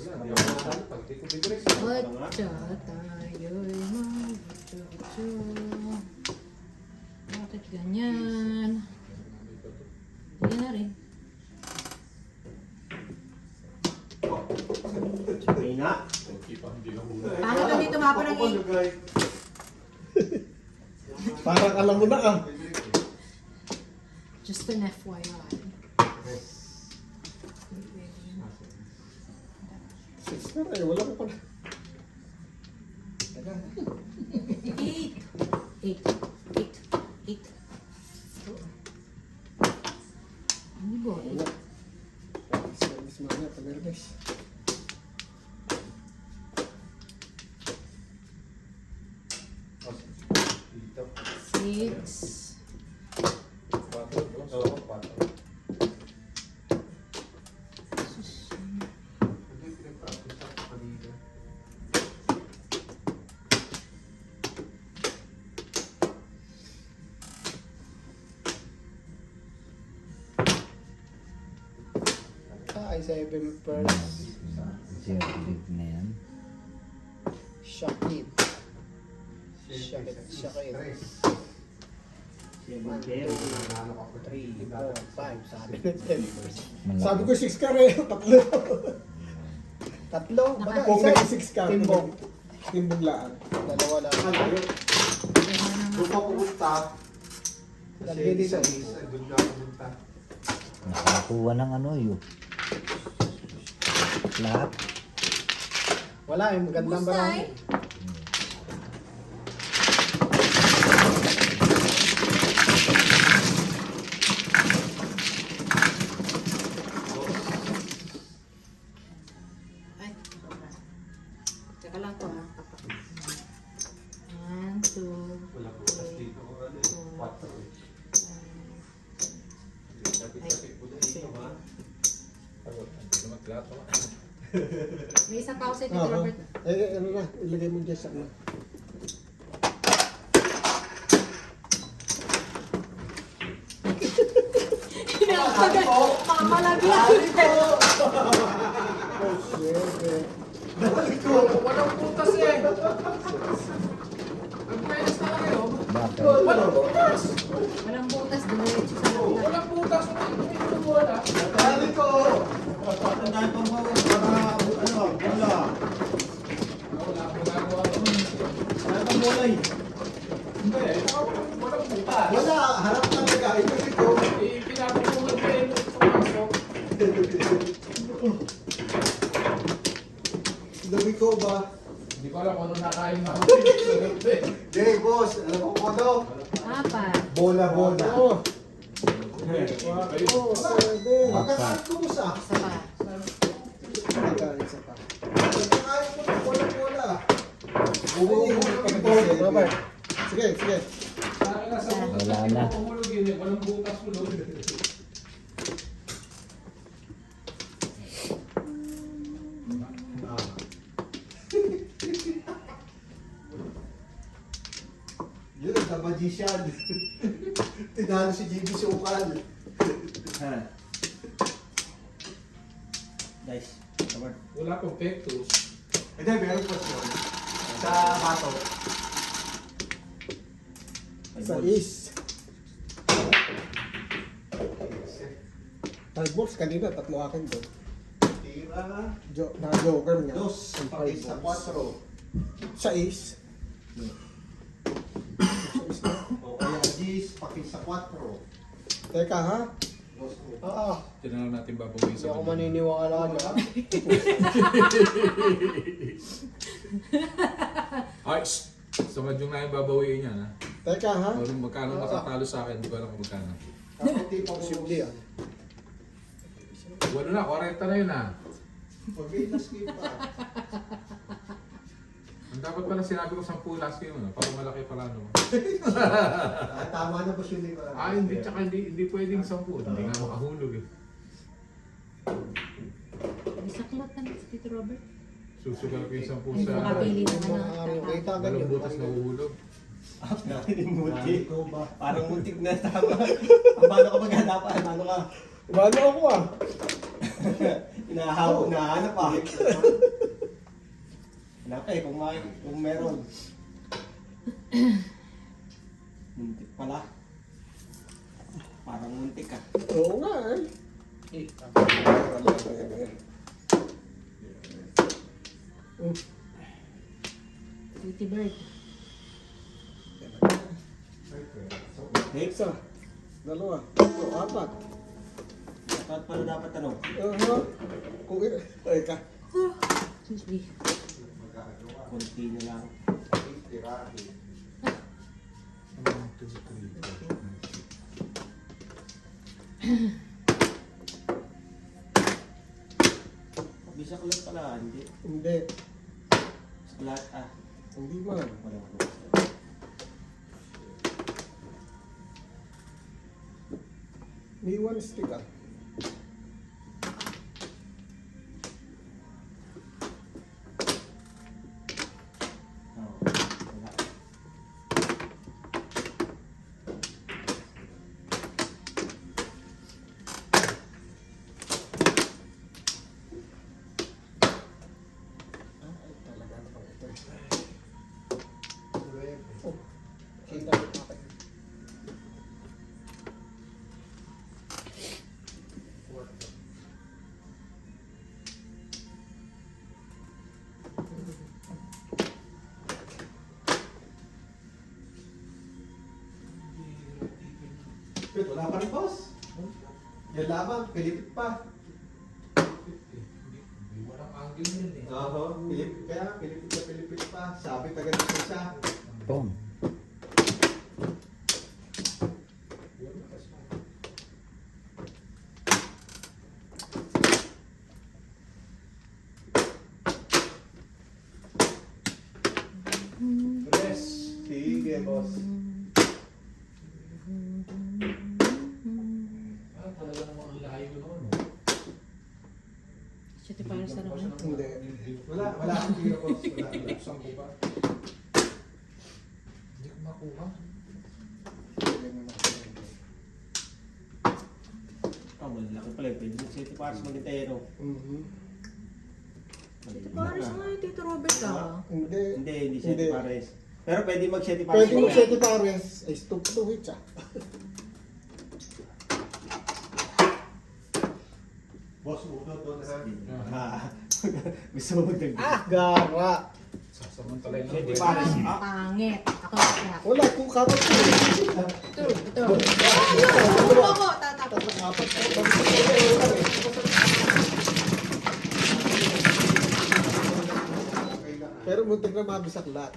Wala, hindi ako nakakala. Pag di ko bibres. Otsa tayo'y mag-otso. Bakit ganyan? Ganyan na rin. Sabi na. Okay pa, hindi na muna. Paano ka dito mapa ng 8? Parang alam mo na ah. Just an FYI. Yes. ka rin. Wala ko pa. Eight. Eight. Eight. Eight. Ano ba? Wala. Service mamaya, pag-nervous. Dito. Six. 4, no? So, 4. Hindi, pinag-practice ako kanina. Ay, 7 first. Zero big na yan. Shakit. Shakit. Shakit. 1, 2, 3, 4, 5. Sabi na 10 first. Sabi ko 6 ka rin. Tatlo. Tatlo? Baka kung nag-6 ka. Timbog. Timbog laan. Dalawa lang. Doon pa pumunta. Kasi Lagi dito. sa isa, doon na pumunta. Nakakuha ng ano yun. Lahat. Wala eh. Magandang barangay. Ay. Teka lang po ha. One, two. Wala bukas dito. Ano eh, 4 eh. Sabi ko na dito, ha? Hindi naman plato. May isang pa ako sa Tito Oo. Robert. Ano na. Ilagay mo dyan sa ano. Mamalagyan. Oh, shit. Walang putas eh. Ang pwes na lang yun. Bakit? Walang putas. Walang butas. Diretso sa kapila. Walang putas. Hindi wala. Dali ko! Tandaan ko mo para ano, bola. Wala akong nagawa. Ano ang bola eh? Hindi. Walang putas. Wala, harap talaga. Ito dito. Eh, pinapatulog ko yun. Pumasok. Dami ko ba? Hindi ko alam kung ano nakain na. Jay, boss, alam mo ko ano? Apat. Bola. Oh, 7. Magkakain ko mo sa. Isa pa. Isa pa. Magkakain ko ng bola. Robert. Sige, sige. Wala na. Pumulog yun eh. Walang butas ulog. Yun, the magician. Tinalo si JB Sukal. Guys, Robert. Wala pong pectus. Hindi, meron pa siya. Sa bato. Sa is. Talbox kanina, tatlo akin doon. Tira. Na-joker niya. Dos. Ang Pakis sa 4. Sa is. O kaya G's, pakis sa 4. Teka ha? Dos mo. Oo. Tinanong natin babawi Hindi ako maniniwala na. Ay, sumad yung na yung babawiin niya na. Teka ha? Kung magkano matatalo sa akin, hindi ko alam kung magkano. Kakunti pa Posible yan. Wala na, 40 na yun ah. Pag-itas kayo pa. Ang dapat pala sinabi ko 10 last game, ano? Para malaki pala no. Tama na ba siya ni Marami? Ah, hindi, tsaka hindi pwedeng 10. Hindi nga makahulog eh. May saklot na si Tito Robert. Susugal ko yung 10 Hindi sa makapili ng ano. Kita dalawang ganyan. butas na uhulog. Muntik. Parang muntik na tama. Paano ka maghanapan? Paano ka? Bano ako ah. Hinahanap ah. Hanap eh, kung meron. Muntik pala. Parang muntik ah. Oo nga eh. Pretty bird. Isa. Dalawa. Tatlo. Apat. Dapat pala dapat ano? Kung teka. Excuse me. Kunti na lang. Tirahe. Bisa ko lang pala, hindi. Hindi. Lahat ah. Hindi man. May one stick ah. Kita mo pa. Wait, wala pa rin, boss. Yan lamang, Pilipit pa. Hindi walang angle yun eh. Oo, Pilipit pa. Sabi taga dito siya. Boom. Yes. Sige, boss. Ah, talaga namang ang layo noon. Siya para sa naman. Hindi. Wala akong tira, boss. Wala. Buksan ko ba? Hindi ko makuha. Oh, malaki pala. Pwede mo siya para sa magintero. Pares nga yung Tito Robert ah. Hindi. Hindi siya Hindi. pares. Pero pwede mag-7 pares. Pwede mo siya pares ay stop to it siya. Boss, uno doon ha. Ah, gusto mo magdagdag. Gara. Sasamantalayin lang. 7 pares. Ang Ah, pangit. Ako na kaya. Wala, kung kapag ko. Ito. Ano ako? Tatapos. Apat. Pero muntik na mabisak lahat.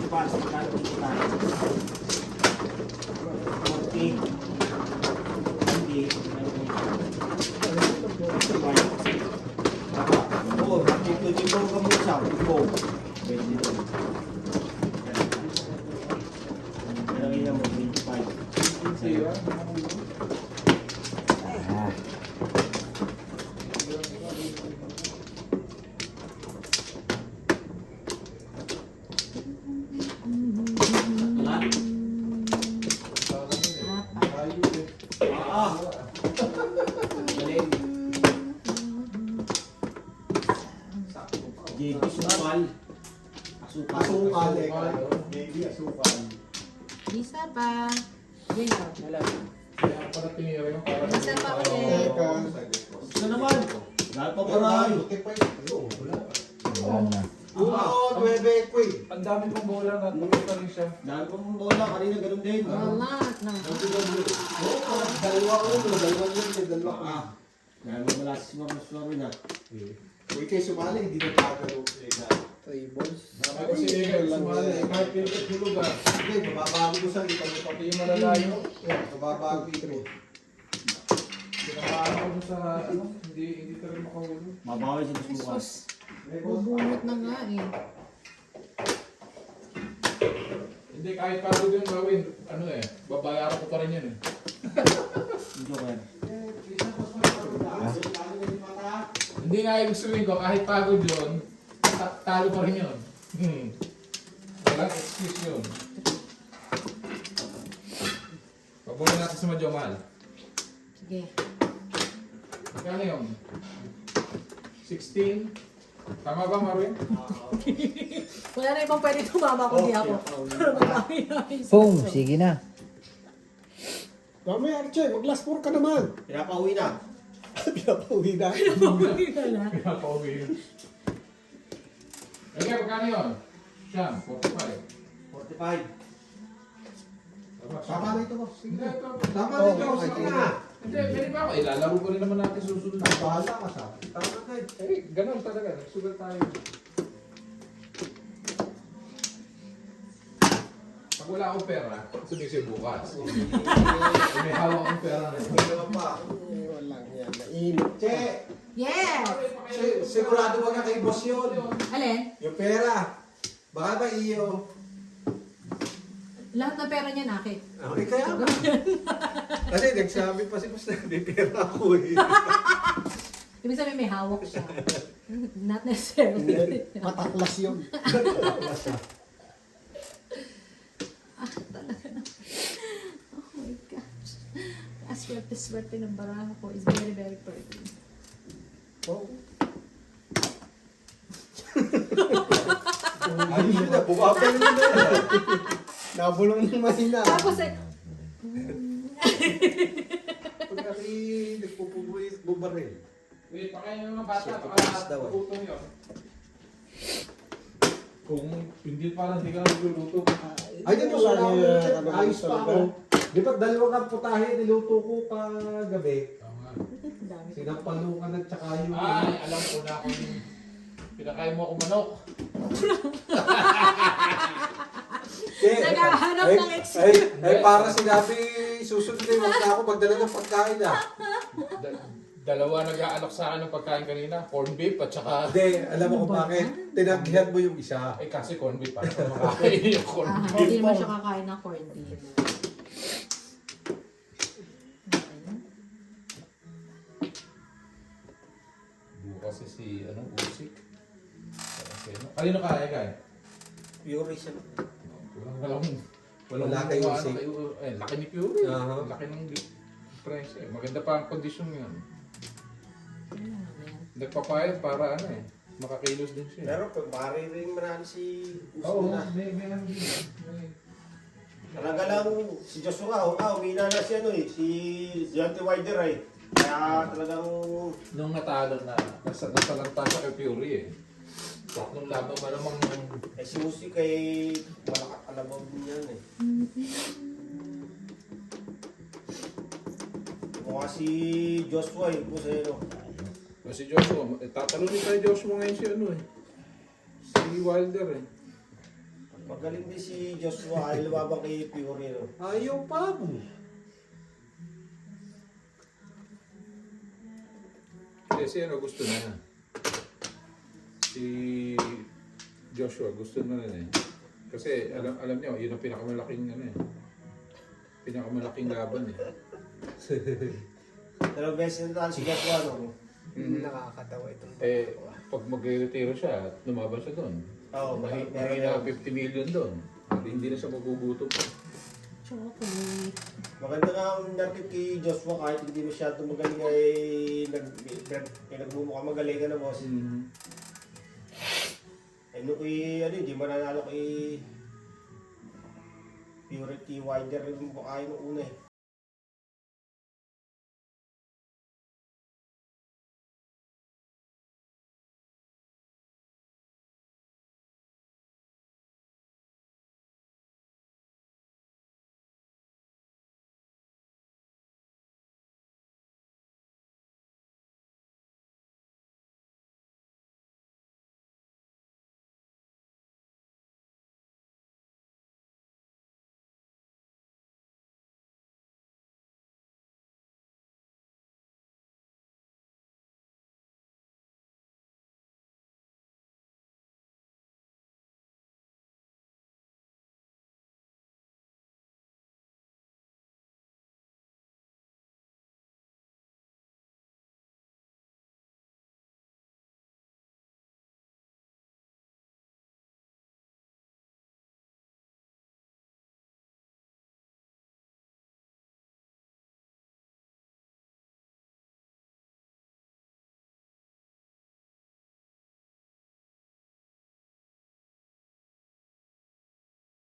pares. Magkano dito tayo? 40. Hindi. Oo, dito ka muna siya. Go. Pwede dito. Malaki na mo, 25. Sira. Ah. Layo eh. Ah! Galing. JB Sukal. Asukal. Asukal eh. Baby, asukal. Isa pa. Dito. Kaya ako pala tinira yung para Isa pa ulit. Teka. Ito naman. Dahil pa Pero maray. buti pa yun. Wala. Wala na. Oo, 9 ko eh. ang dami kong bola na nakita rin siya. Dahil pa mong bola. Kanina ganun din. Wala. Dalawa ko ito, dalawa yun, dalawa ko. Ah. Dahil mo wala si Mama Florina. Kung ikay sumali, hindi na tagalo. Tables. Dami ko si Egan sumali. Kahit pinipit hulog ah. Hindi, mababago ko sa ito. Pati yung malalayo. Mababago ito. Pinakaano ko sa ano. Hindi talaga makahulog. Mabawi si Bukas. Jesus. Bubunot na nga eh. Hindi kahit pagod yung gawin. Ano eh. Babayaran ko pa rin yan eh. Joker. Hindi nga ibig sabihin ko kahit pagod yun. Talo pa rin yun. Walang excuse yun. Pabunin natin sa Madyomal. Sige. Magkano yun? 16? Tama ba, Marwin? Wala na ibang pwede tumama kundi ako. Pero marami na. Boom, sige na. Dami Arche, mag-last four ka naman. Pinapauwi na. Pinapauwi na. Pinapauwi yun. Okay, magkano yun? Siyam, 45. 45. Tama na ito, boss. Sige Hindi, na. ito. Tama na ito, sige na. Hindi, pwede pa ako. Ilalaro ko rin naman natin susunod. Bahala ka sa akin. Tama na eh. Eh, ganun talaga. Nagsugal tayo. Pag wala akong pera, sumisi bukas. May hawak akong pera na ito. Ano pa? Walang yan. Mainit. Che, Yes! sigurado wag ka kay boss yun. Alin? Yung pera. Baka ba iyo? Lahat ng pera niya akin. Okay, kaya nga. Kasi nagsabi pa si boss na may pera ako eh. Ibig sabihin may hawak siya. Not necessarily. Mataklas yun. Oh my gosh. Aswerte-swerte ng baraha ko is very, very pretty. Oh. Ayun yun na, bumabal yun na. Nabulong ng mahina. Tapos eh, Pag kasi nagpupubuhay, bubaril. Wait, pakain ng mga bata. Siyempre, Baka pulis daw eh. tutong yun. Kung hindi parang hindi ka na nagluluto. Ay, di boss, wala akong check. Ayos pa ako. Di ba dalawang kang putahe, niluto ko kagabi. Oo nga. dami. Sinampalukan at saka yung... Ay, alam ko na kung pinakain mo ako manok. Naghahanap ng Ay, para sinabi, susunod na yung ako magdala ng pagkain ah. Dalawa nag-aalok sa akin ng pagkain kanina. Corn beef at saka... Hindi, alam mo kung bakit. Tinanggihan mo yung isa. Eh kasi corn beef para makakain yung corn beef. Hindi naman siya kakain ng corned beef. Bukas si Usik. Kanino kaya kaya? Pure siya. Wala kay Usik. Laki ni Fury. Aha. Laki ng price eh. Maganda pa ang kondisyon ngayon. Nagpapayad para makakilos din siya. Pero pare rin manalo si Oo, Usuna. may ano din. May- Talaga lang si Joshua, umina na si si Deontay Wilder eh. Kaya talagang Nung natalo na, nasalanta siya kay Fury eh. Nung laban pa namang si Usyk kay malakas kalabaw din yan eh. Mukha si Joshua eh, kung sa'yo. si Joshua, tatalunin tayo Joshua ngayon si Wilder eh. Magaling din si Joshua ay lumabang kay Fury no. Ayaw pa mo. Si gusto na. Si Joshua gusto na rin eh. Kasi alam niyo, yun ang pinakamalaking pinakamalaking laban eh. Pero beses na si Joshua no. Nakakatawa itong Eh, pag magre-retiro siya, lumaban siya doon. Oo, Mahina 50 million doon. Hindi na siya magugutom. Chocolate. Maganda nga ang narkit kay Joshua kahit hindi masyado magaling ay nagmumukha magaling ka na boss. Ano kay hindi mananalo kay Purity Wider yung mukha yung una eh.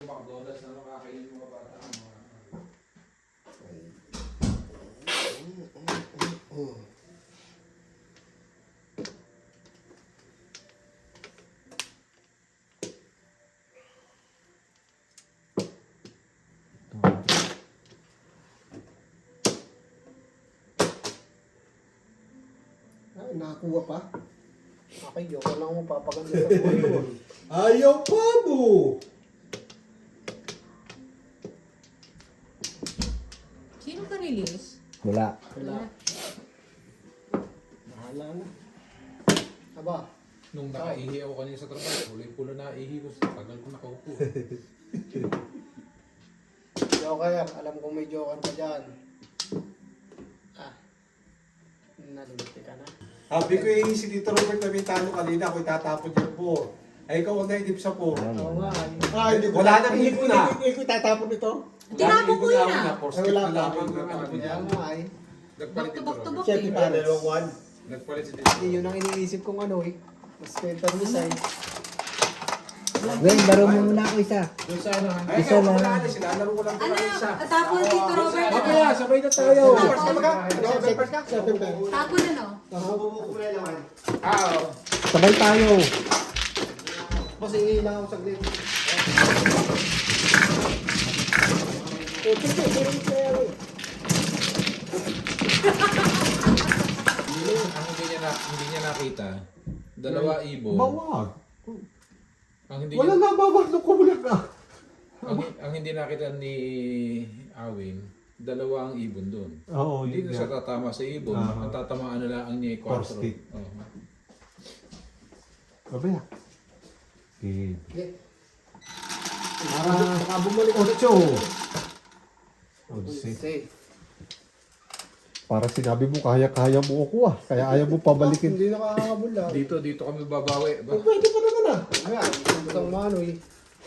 McDonald's na makakain mga bata. Nakakuha pa. Okay, joke lang mo, papaganda sa buhay ko. Ayaw pa mo! Sino ka release? Wala. Wala. Bahala na. Aba, Nung nakaihi ako kanina sa trabaho, pulo na ihi ko. Tagal ko nakaupo. joker. Alam kong may joker ka dyan. Ah. Nalimiti ka na. Sabi ko yung si Tito Robert na may talo kanina, ako itatapon yung 4. Ay, ikaw ang naidip sa 4. Oo nga. Hindi ko Wala nang hipon na. Hindi ko itatapon ito. Tinapon ko yun ah. Porskit Wala na pa. lamang ng ano Kaya niya. nga ay. Nagpalit Back to back to back dito. Siyempre eh. pa, dalawang one. Nagpalit si Hindi, Tito. yun ang iniisip kong ano eh. Mas better ni Sai. Gwen, laro mo muna ako isa. Doon sa ano, ha? Ay, Isa ikaw, lang. wala na sila. Laro ko lang Ano, pala isa. tapon Tito Robert. Mamaya, sabay na tayo. Tapon ano? Sabay tayo. Mas hingi lang ako saglit. Ang hindi niya nakita, dalawa ibon. Bawag. Ang hindi Wala niya, na bawag. Nakulat na. ang hindi nakita ni Awin, dalawa ang ibon doon. Oo, Hindi yun na siya nga. tatama sa ibon. Aha. Ang tatamaan na lang niya yung 4. Porskit. Oh. Babaya. Okay. Baka bumalik ulit. 8. Say. Para sinabi mo, kaya-kaya mo ako ah. Kaya ayaw mo pabalikin. Hindi nakakabol lang. Dito kami babawi. Pwede pa naman ah. Ayan, isang mano eh.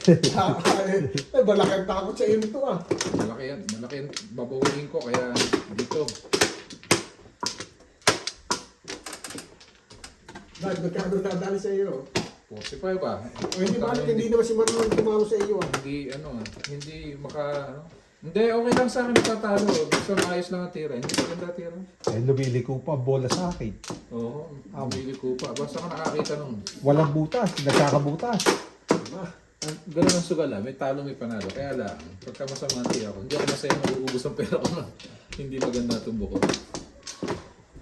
Ay, malaki ang takot sa iyo nito ah. Malaki yan. Babawiin ko kaya dito. Dahil magkano nadali sa iyo. 45 pa. O hindi ba, hindi naman si Marlon tumalo sa iyo ah. Hindi Hindi, okay lang sa akin natatalo. Gusto maayos lang ang tira. Hindi maganda tira. Eh, lumiliko pa ang bola sa akin. Oo, bumili ko pa. Basta ka nakakita nun. Walang butas. Nagkakabutas. Ganun ang sugal May talo, may panalo. Kaya lang, pagka masama ang tira ko, hindi ako masaya mauubos ang pera ko na. Hindi maganda tumbo ko.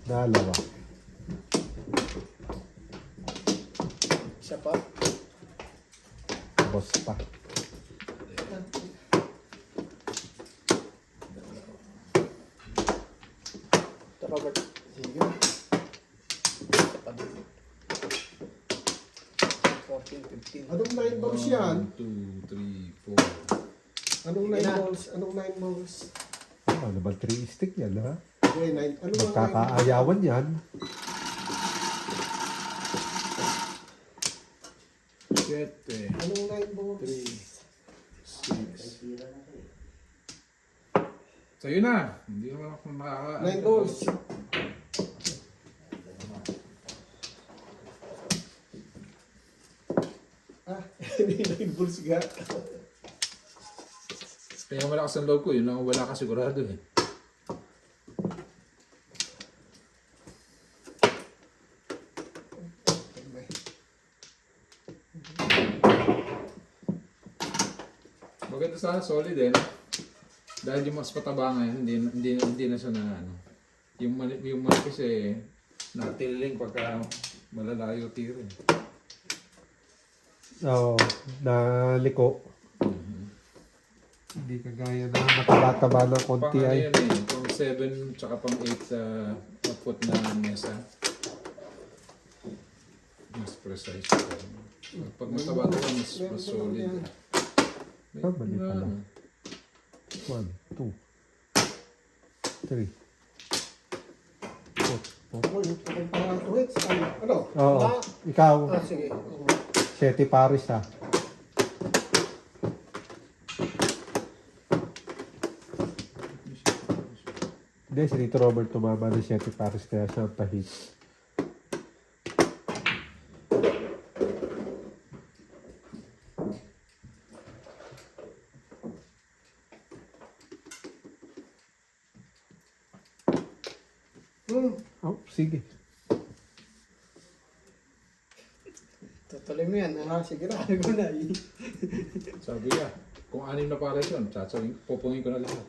Dalawa. Siya pa. Boss pa. Ito Robert. Sige. Siya pa din. 14, 15. Anong 9 balls yan? 1, 2, 3, 4. Anong 9 balls? Anong 9 balls? Ano ba 3 stick yan ha? Okay, 9. Ano ba? Magkakaayawan yan. 7, Anong 9 balls? 3, 6. Sa'yo na. Hindi naman ako nakaka... 9 balls. Ah, hindi 9 balls nga. Kaya malakas ang loob ko. Yun lang ang wala ka sigurado eh. Maganda sana, solid eh. No? Dahil yung mas pataba ngayon, hindi na siya na ano. Yung manipis eh, natililing pagka malalayo tiro eh. Oo. Naliko. Hindi kagaya na mataba-taba ng Pang konti ano ay. yun eh, pang 7 tsaka pang 8 sa foot na mesa. Mas precise. Pag mataba ito, mas solid. Eh. Ah, mali pala. 1, 2, 3, 4. Oh, yung pangalan ko hits. Ano? Oo. Ah, Ikaw, sige. 7 pares ha. Hindi, si Tito Robert tumama ng 7 pares kaya siya ang pahit. Oh, sige. Tutuloy mo yan. Ah, sige na. Ano ko na eh. Sabi niya, kung 6 na pares yun, pupungin ko na lahat.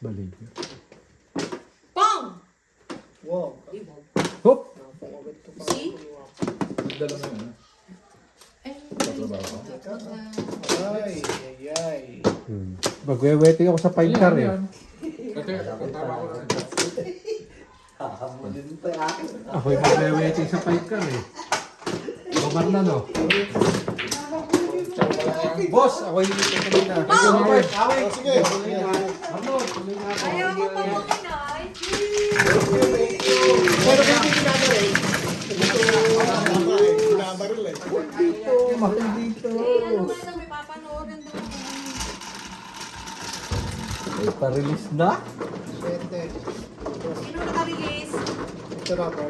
Balikan. Pong! Wow. Hop! Napakagod to pa. See? Dala na yun. Ay, Tatrabaho ka? Ay, ay, ay. Magwe-waiting ako sa 5 car eh. Kasi, tama ko na. Hahamulin pa yung akin. Ako'y magwe-waiting sa 5 car eh. Babar na no? Boss, ako'y dito kanina. Away, sige. ayaw ko pa mo kinay. Pero kung hindi ginagawa binabaril eh. Dito, mahal dito. Eh, ano nga lang, may papanoorin doon. May pa-release na. Swerte. Sino naka-release? Ito na po.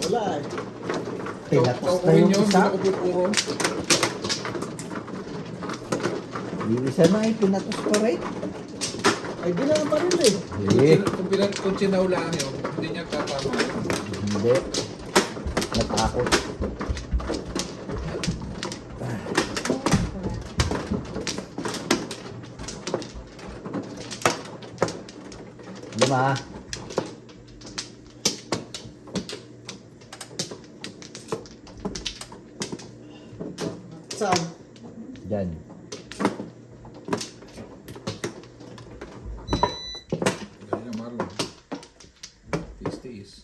Wala eh. Pinatos na Kukuhin yung nyo, hindi isa. na ko pupuro. Yung isa na ay pinatos pa rin. Ay, binabaril eh. Eh, Kung sinaulaan yun, hindi niya tatama. hindi. Natakot. Lima. Saan? Diyan. Dali na, Marlon. Tiis-tiis.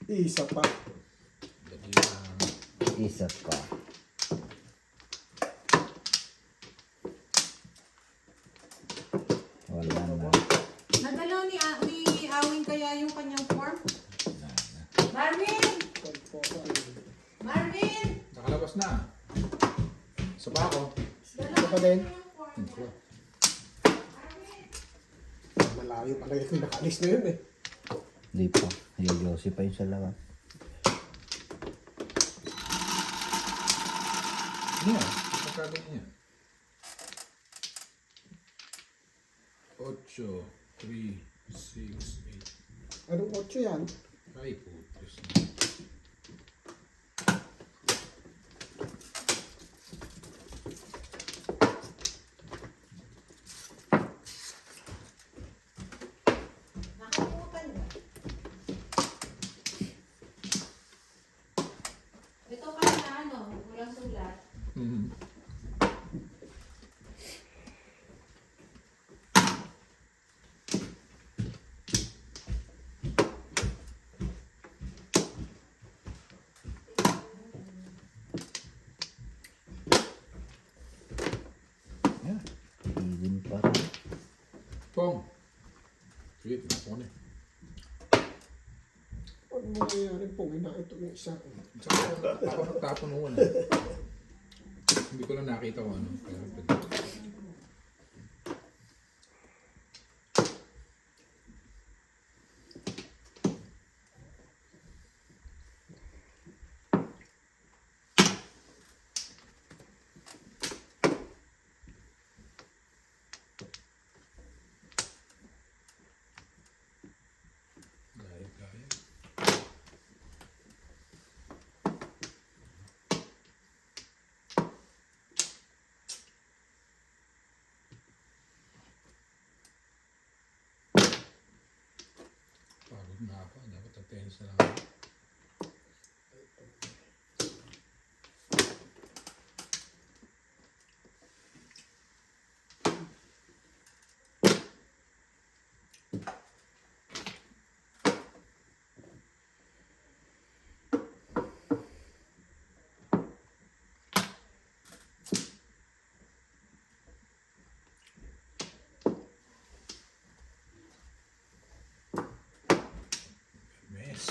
Isa pa. Dali lang. Isa pa. Wala na. Nadalaw ni Awing kaya yung kanyang form? Marvin! Marvin! Nakalabas na. Sa bako. Ito pa din. Ito. Malayo pala yung nakalis na yun eh. Hindi pa. Yoyosi pa yung sa lawa. Niya. Ipagkado niya. 8, 3, 6, 8. Anong 8 yan? Ay, putres. Nakalimutan mo. Ito pala na ano, walang sulat. Mhm. Iwin pa rin. Pong. Sige, tinapon eh. Ano mangyayari po? Ina ito yung isa. Saka ako nagtapon noon. Hindi ko lang nakita kung ano. Kaya, gaya. Pagod na ako. Dapat attention na ako. Mess.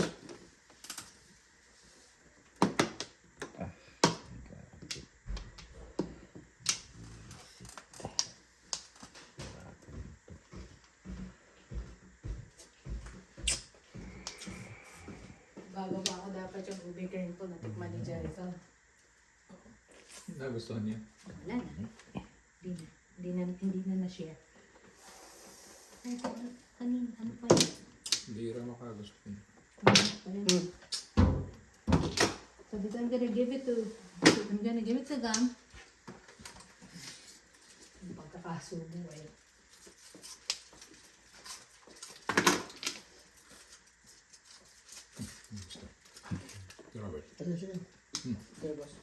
Bababa ko dapat yung ubi cream po na tikman ni Jericho. Nagustuhan niya. Wala na. Hindi na na-share. Ay, kanina, ano pa yun? Hindi rin makagusto niya. Sabi ko, I'm gonna give it to Gam. Yung pagkakataon nakasubo eh. Grabe. Ayun siya. Okay, boss.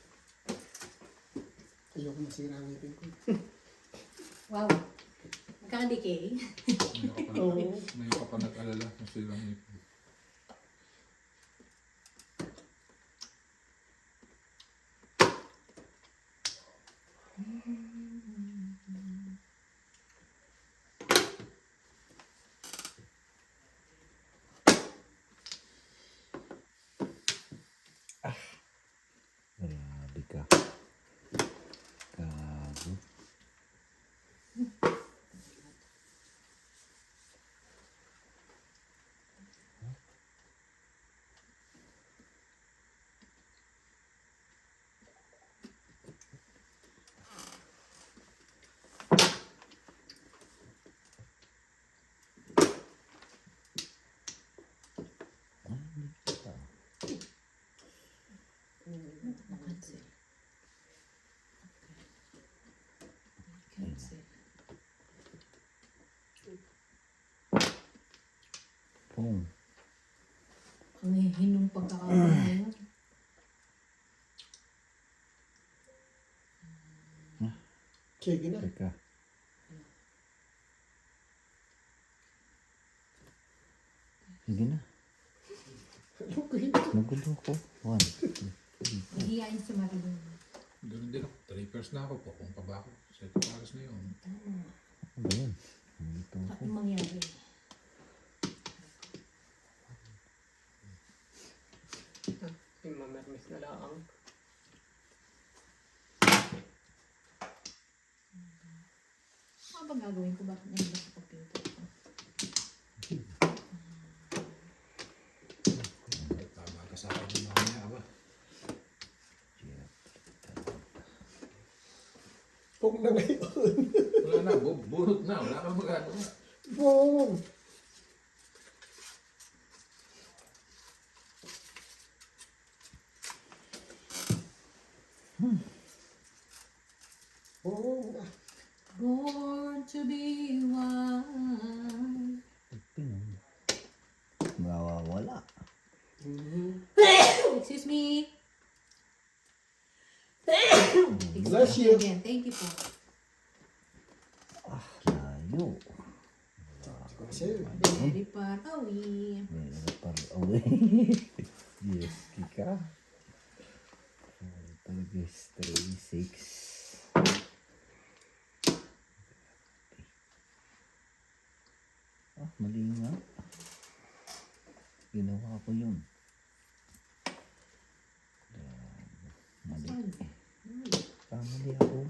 Ayoko masira ang ngipin ko. Wow. Magkakadikay. Ngayon ka pa nag-alala kung silang ipon. Grabe ka. Gago. Cancel. Cancel. Pong. Ang hihinong pagkakataon ngayon. Sige na. Teka. Sige na. Nagulo ko. 1, 2, 3. Nahiyain si Marilyn. Ganun din ako. 3 pairs na ako. Kung pa ba ako? 7 pairs na yun. Tama. Ano ba yun? Nandito ako. Bakit mangyari? Yung mamermis na lang. Ano ba gagawin ko? Bakit nandiyan sa computer ko? Tama ka sa akin yung mamaya ba? Pong na ngayon. Wala na. Bunot na. Wala kang magagawa. Pong! Pong! Born to be wild. Pinon. Nawawala. Excuse me. Bless you. Again. Thank you po. Layo. Kasi, Very far away. Meron pa away. Yes, kika. Talagas 3, 6. Ah, mali nga. Ginawa ko yun. Mali. Kamali ako.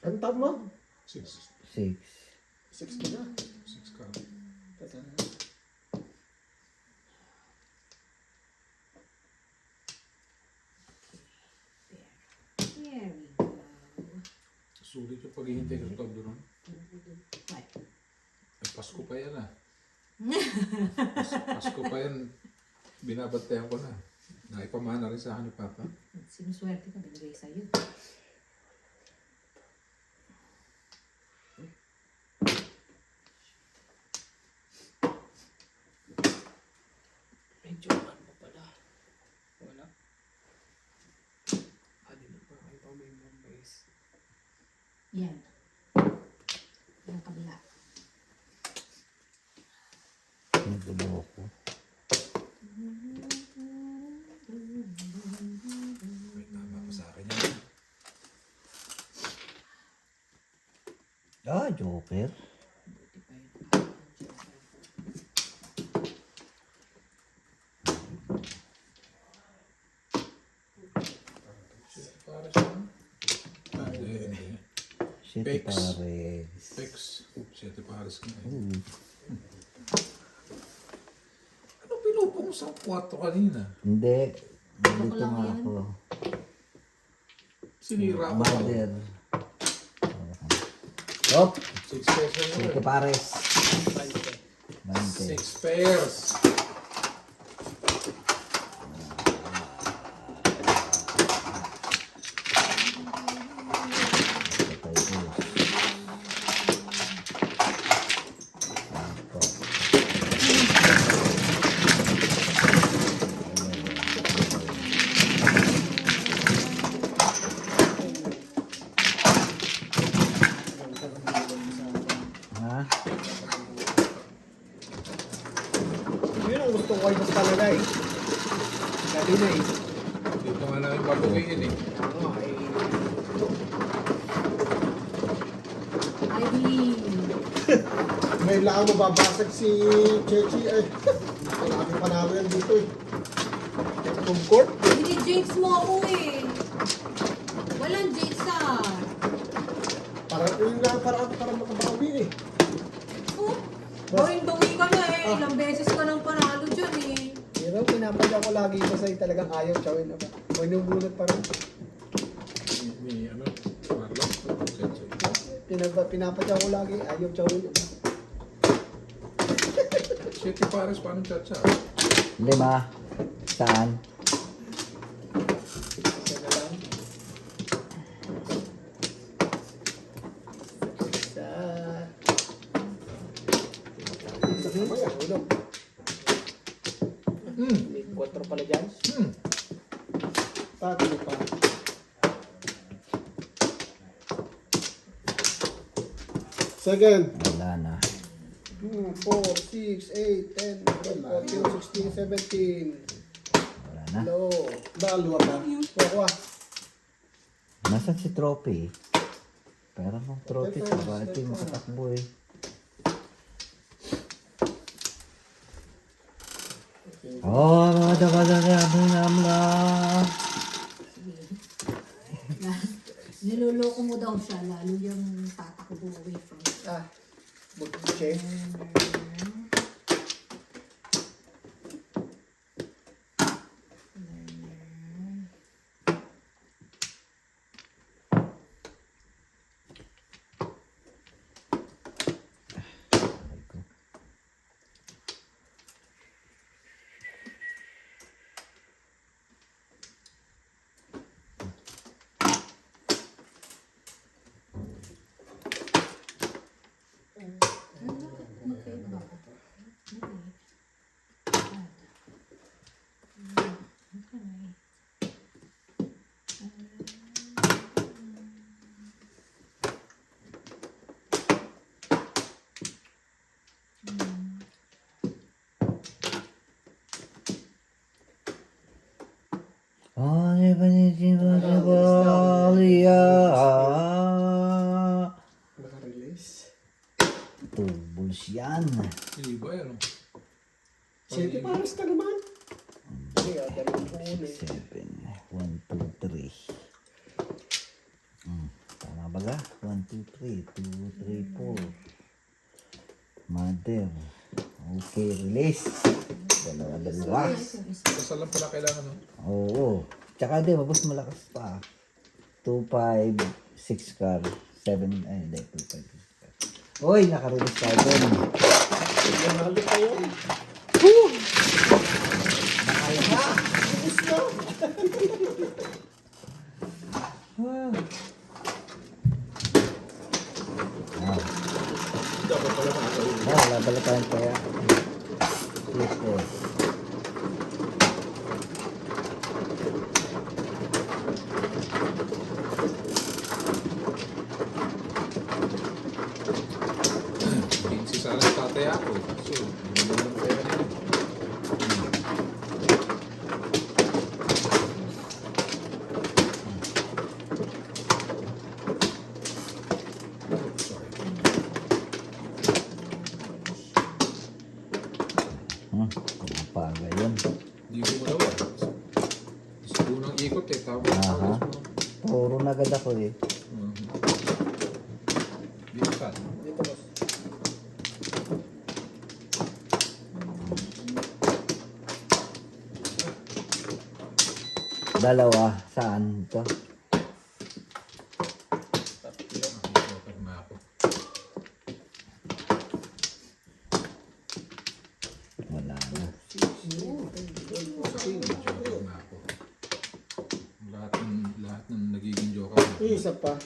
ang tama. 6. 6. 6 ka na. 6 ka. There we go. Sulit yung paghihintay ko sa doon. Right. Ay, Pasko pa yan ah. Pasko pa yan. Binabantayan ko na. Naipamana rin sa akin ni Papa. Sinuswerte ka, binigay sa'yo. Medyo ano pala. Wala. Di na pa kayo pa may memories. Yan. Yung kabila. Nagulo ko. May tama pa sa akin yan. Ah, Joker. Buti pa yun. Para siya. Hindi. 7 Pex. pares. Pex. 7 pares ka na eh. Oo. Ano pinupo mo sa kwarto kanina? Hindi. Dito lang nga yan. ako. Sinira ko. Mother. Hop! 6 pesos na 7 pares. 6 20. pairs. gusto ko kayo talaga eh. Dati na eh. Dito nga namin babawiin eh. Ano eh. Irene. Ngayon lang ako mababasag si Chechi eh. Marami panalo yan dito eh. Home court. Jinx mo ako eh. Walang jinx ah. Para yun lang para makabawi eh. Oh, bawin-bawi ka na eh. Ilang beses ka nang panalo dyan eh. Pero pinapadya ko lagi ito sa'yo talagang ayaw chawin na ba? O inubunot pa rin. Ni ano, Marlon. Pinapadya ko lagi ayaw chawin na ba? City Pares, paano chacha? 5. Saan? Teka lang. Mamaya, ulo. May 4 pala dyan. Tatlo pa. Second. Wala na. 2, 4, 6, 8, 10, 12, 14, 16, 17. Wala na. Hello. Dalawa ba? Kuha. Nasaan si Trophy? Pero kung Trophy, bakit yung makatakbo eh? Oh, namla. Niloloko mo daw siya, lalo yung tatakbo away from you. Ah. Check. Oh, Balia. Naka-release. Tubuls yan. Iba yan. Oh. 7 pares ka naman. Hindi, dalawang puno eh. 7. 1, 2, 3. Tama ba ga? 1, 2, 3. 2, 3, 4. Mother. Okay, release. Dalawa. Basta lang pala kailangan. No? Oo. Tsaka di, mabos malakas pa. 2, 5, 6 car. 7, ay hindi, 2, 5, 6 car. Uy, nakarelease tayo dun. Nanalo kayo. Nakaya. Tapos na. Dapat pala makakawin. Wala pala tayong kaya. Ito. Si sana tatay ako. So, hindi mo lang kaya niya. Paga yun. Hindi ko malawa. Gusto ko nang ikot eh. Tawag Aha. Puro na agad ako eh. Dito ka. Dito boss. Dalawa. Saan ito? Joker na ako. Wala na. Joker na ako. Lahat ng nagiging joker na. May isa pa.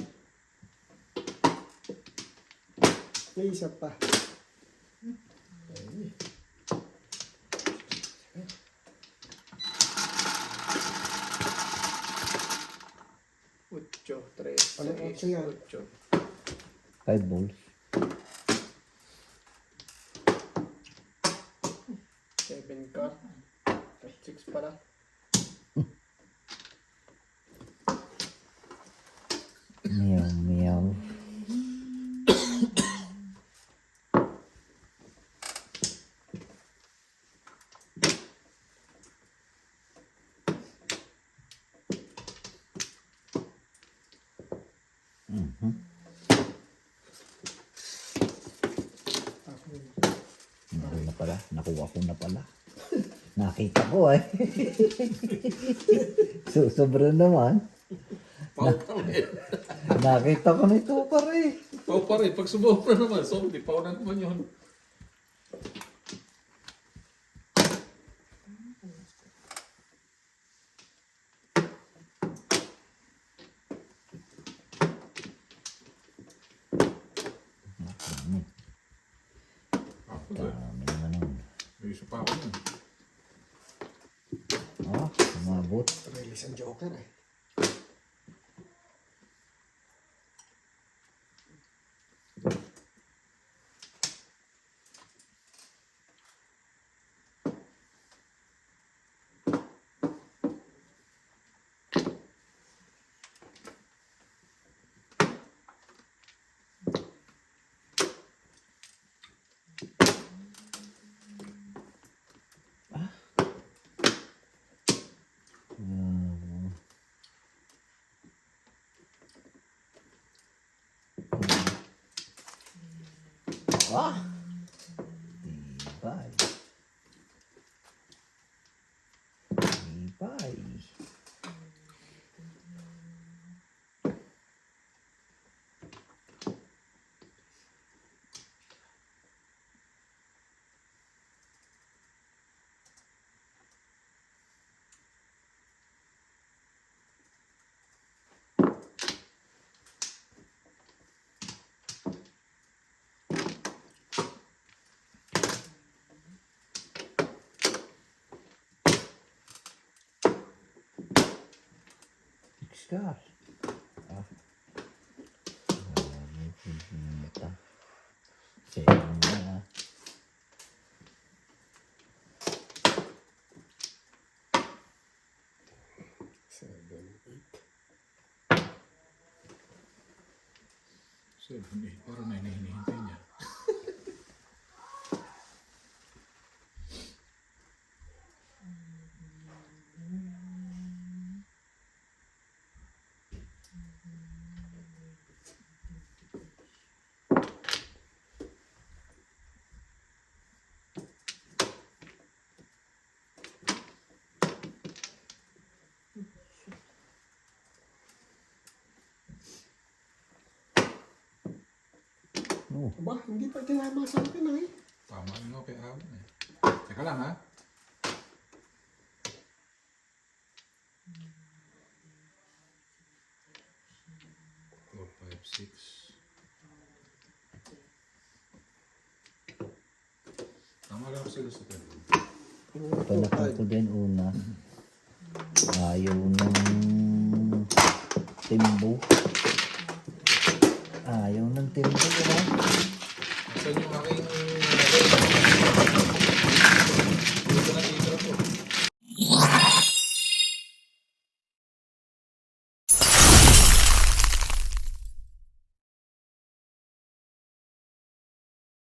May isa pa. Ocho, tres, Ano seis, ocho yan? ocho. 5 balls. 7, 10 card. 6 pala. Meow, meow. Mhm. Nakuha na pala. Nakuha ko na pala. Nakita ko eh. Sobra naman. Pau pa rin. Nakita ko nito pa rin. Pau pa rin. Pag sumobra naman, solid. Pau na naman yun. Ako ba? Dami naman nun. May isa pa ako nun. Ah, umabot. Release ang Joker eh. Ah! Tibay. Tibay. Scar. Ah. Pupunta. Seven na. Parang na hinihintay niya. Oh, Aba, hindi pa tinama sa akin eh. Tama yun ako kay Alan eh. Teka lang ha. Four, five, six. Tama lang ako sila sa table. panakan ko din una. Ayaw ng timbo. Ayaw ng timbo. Diba? Saan yung aking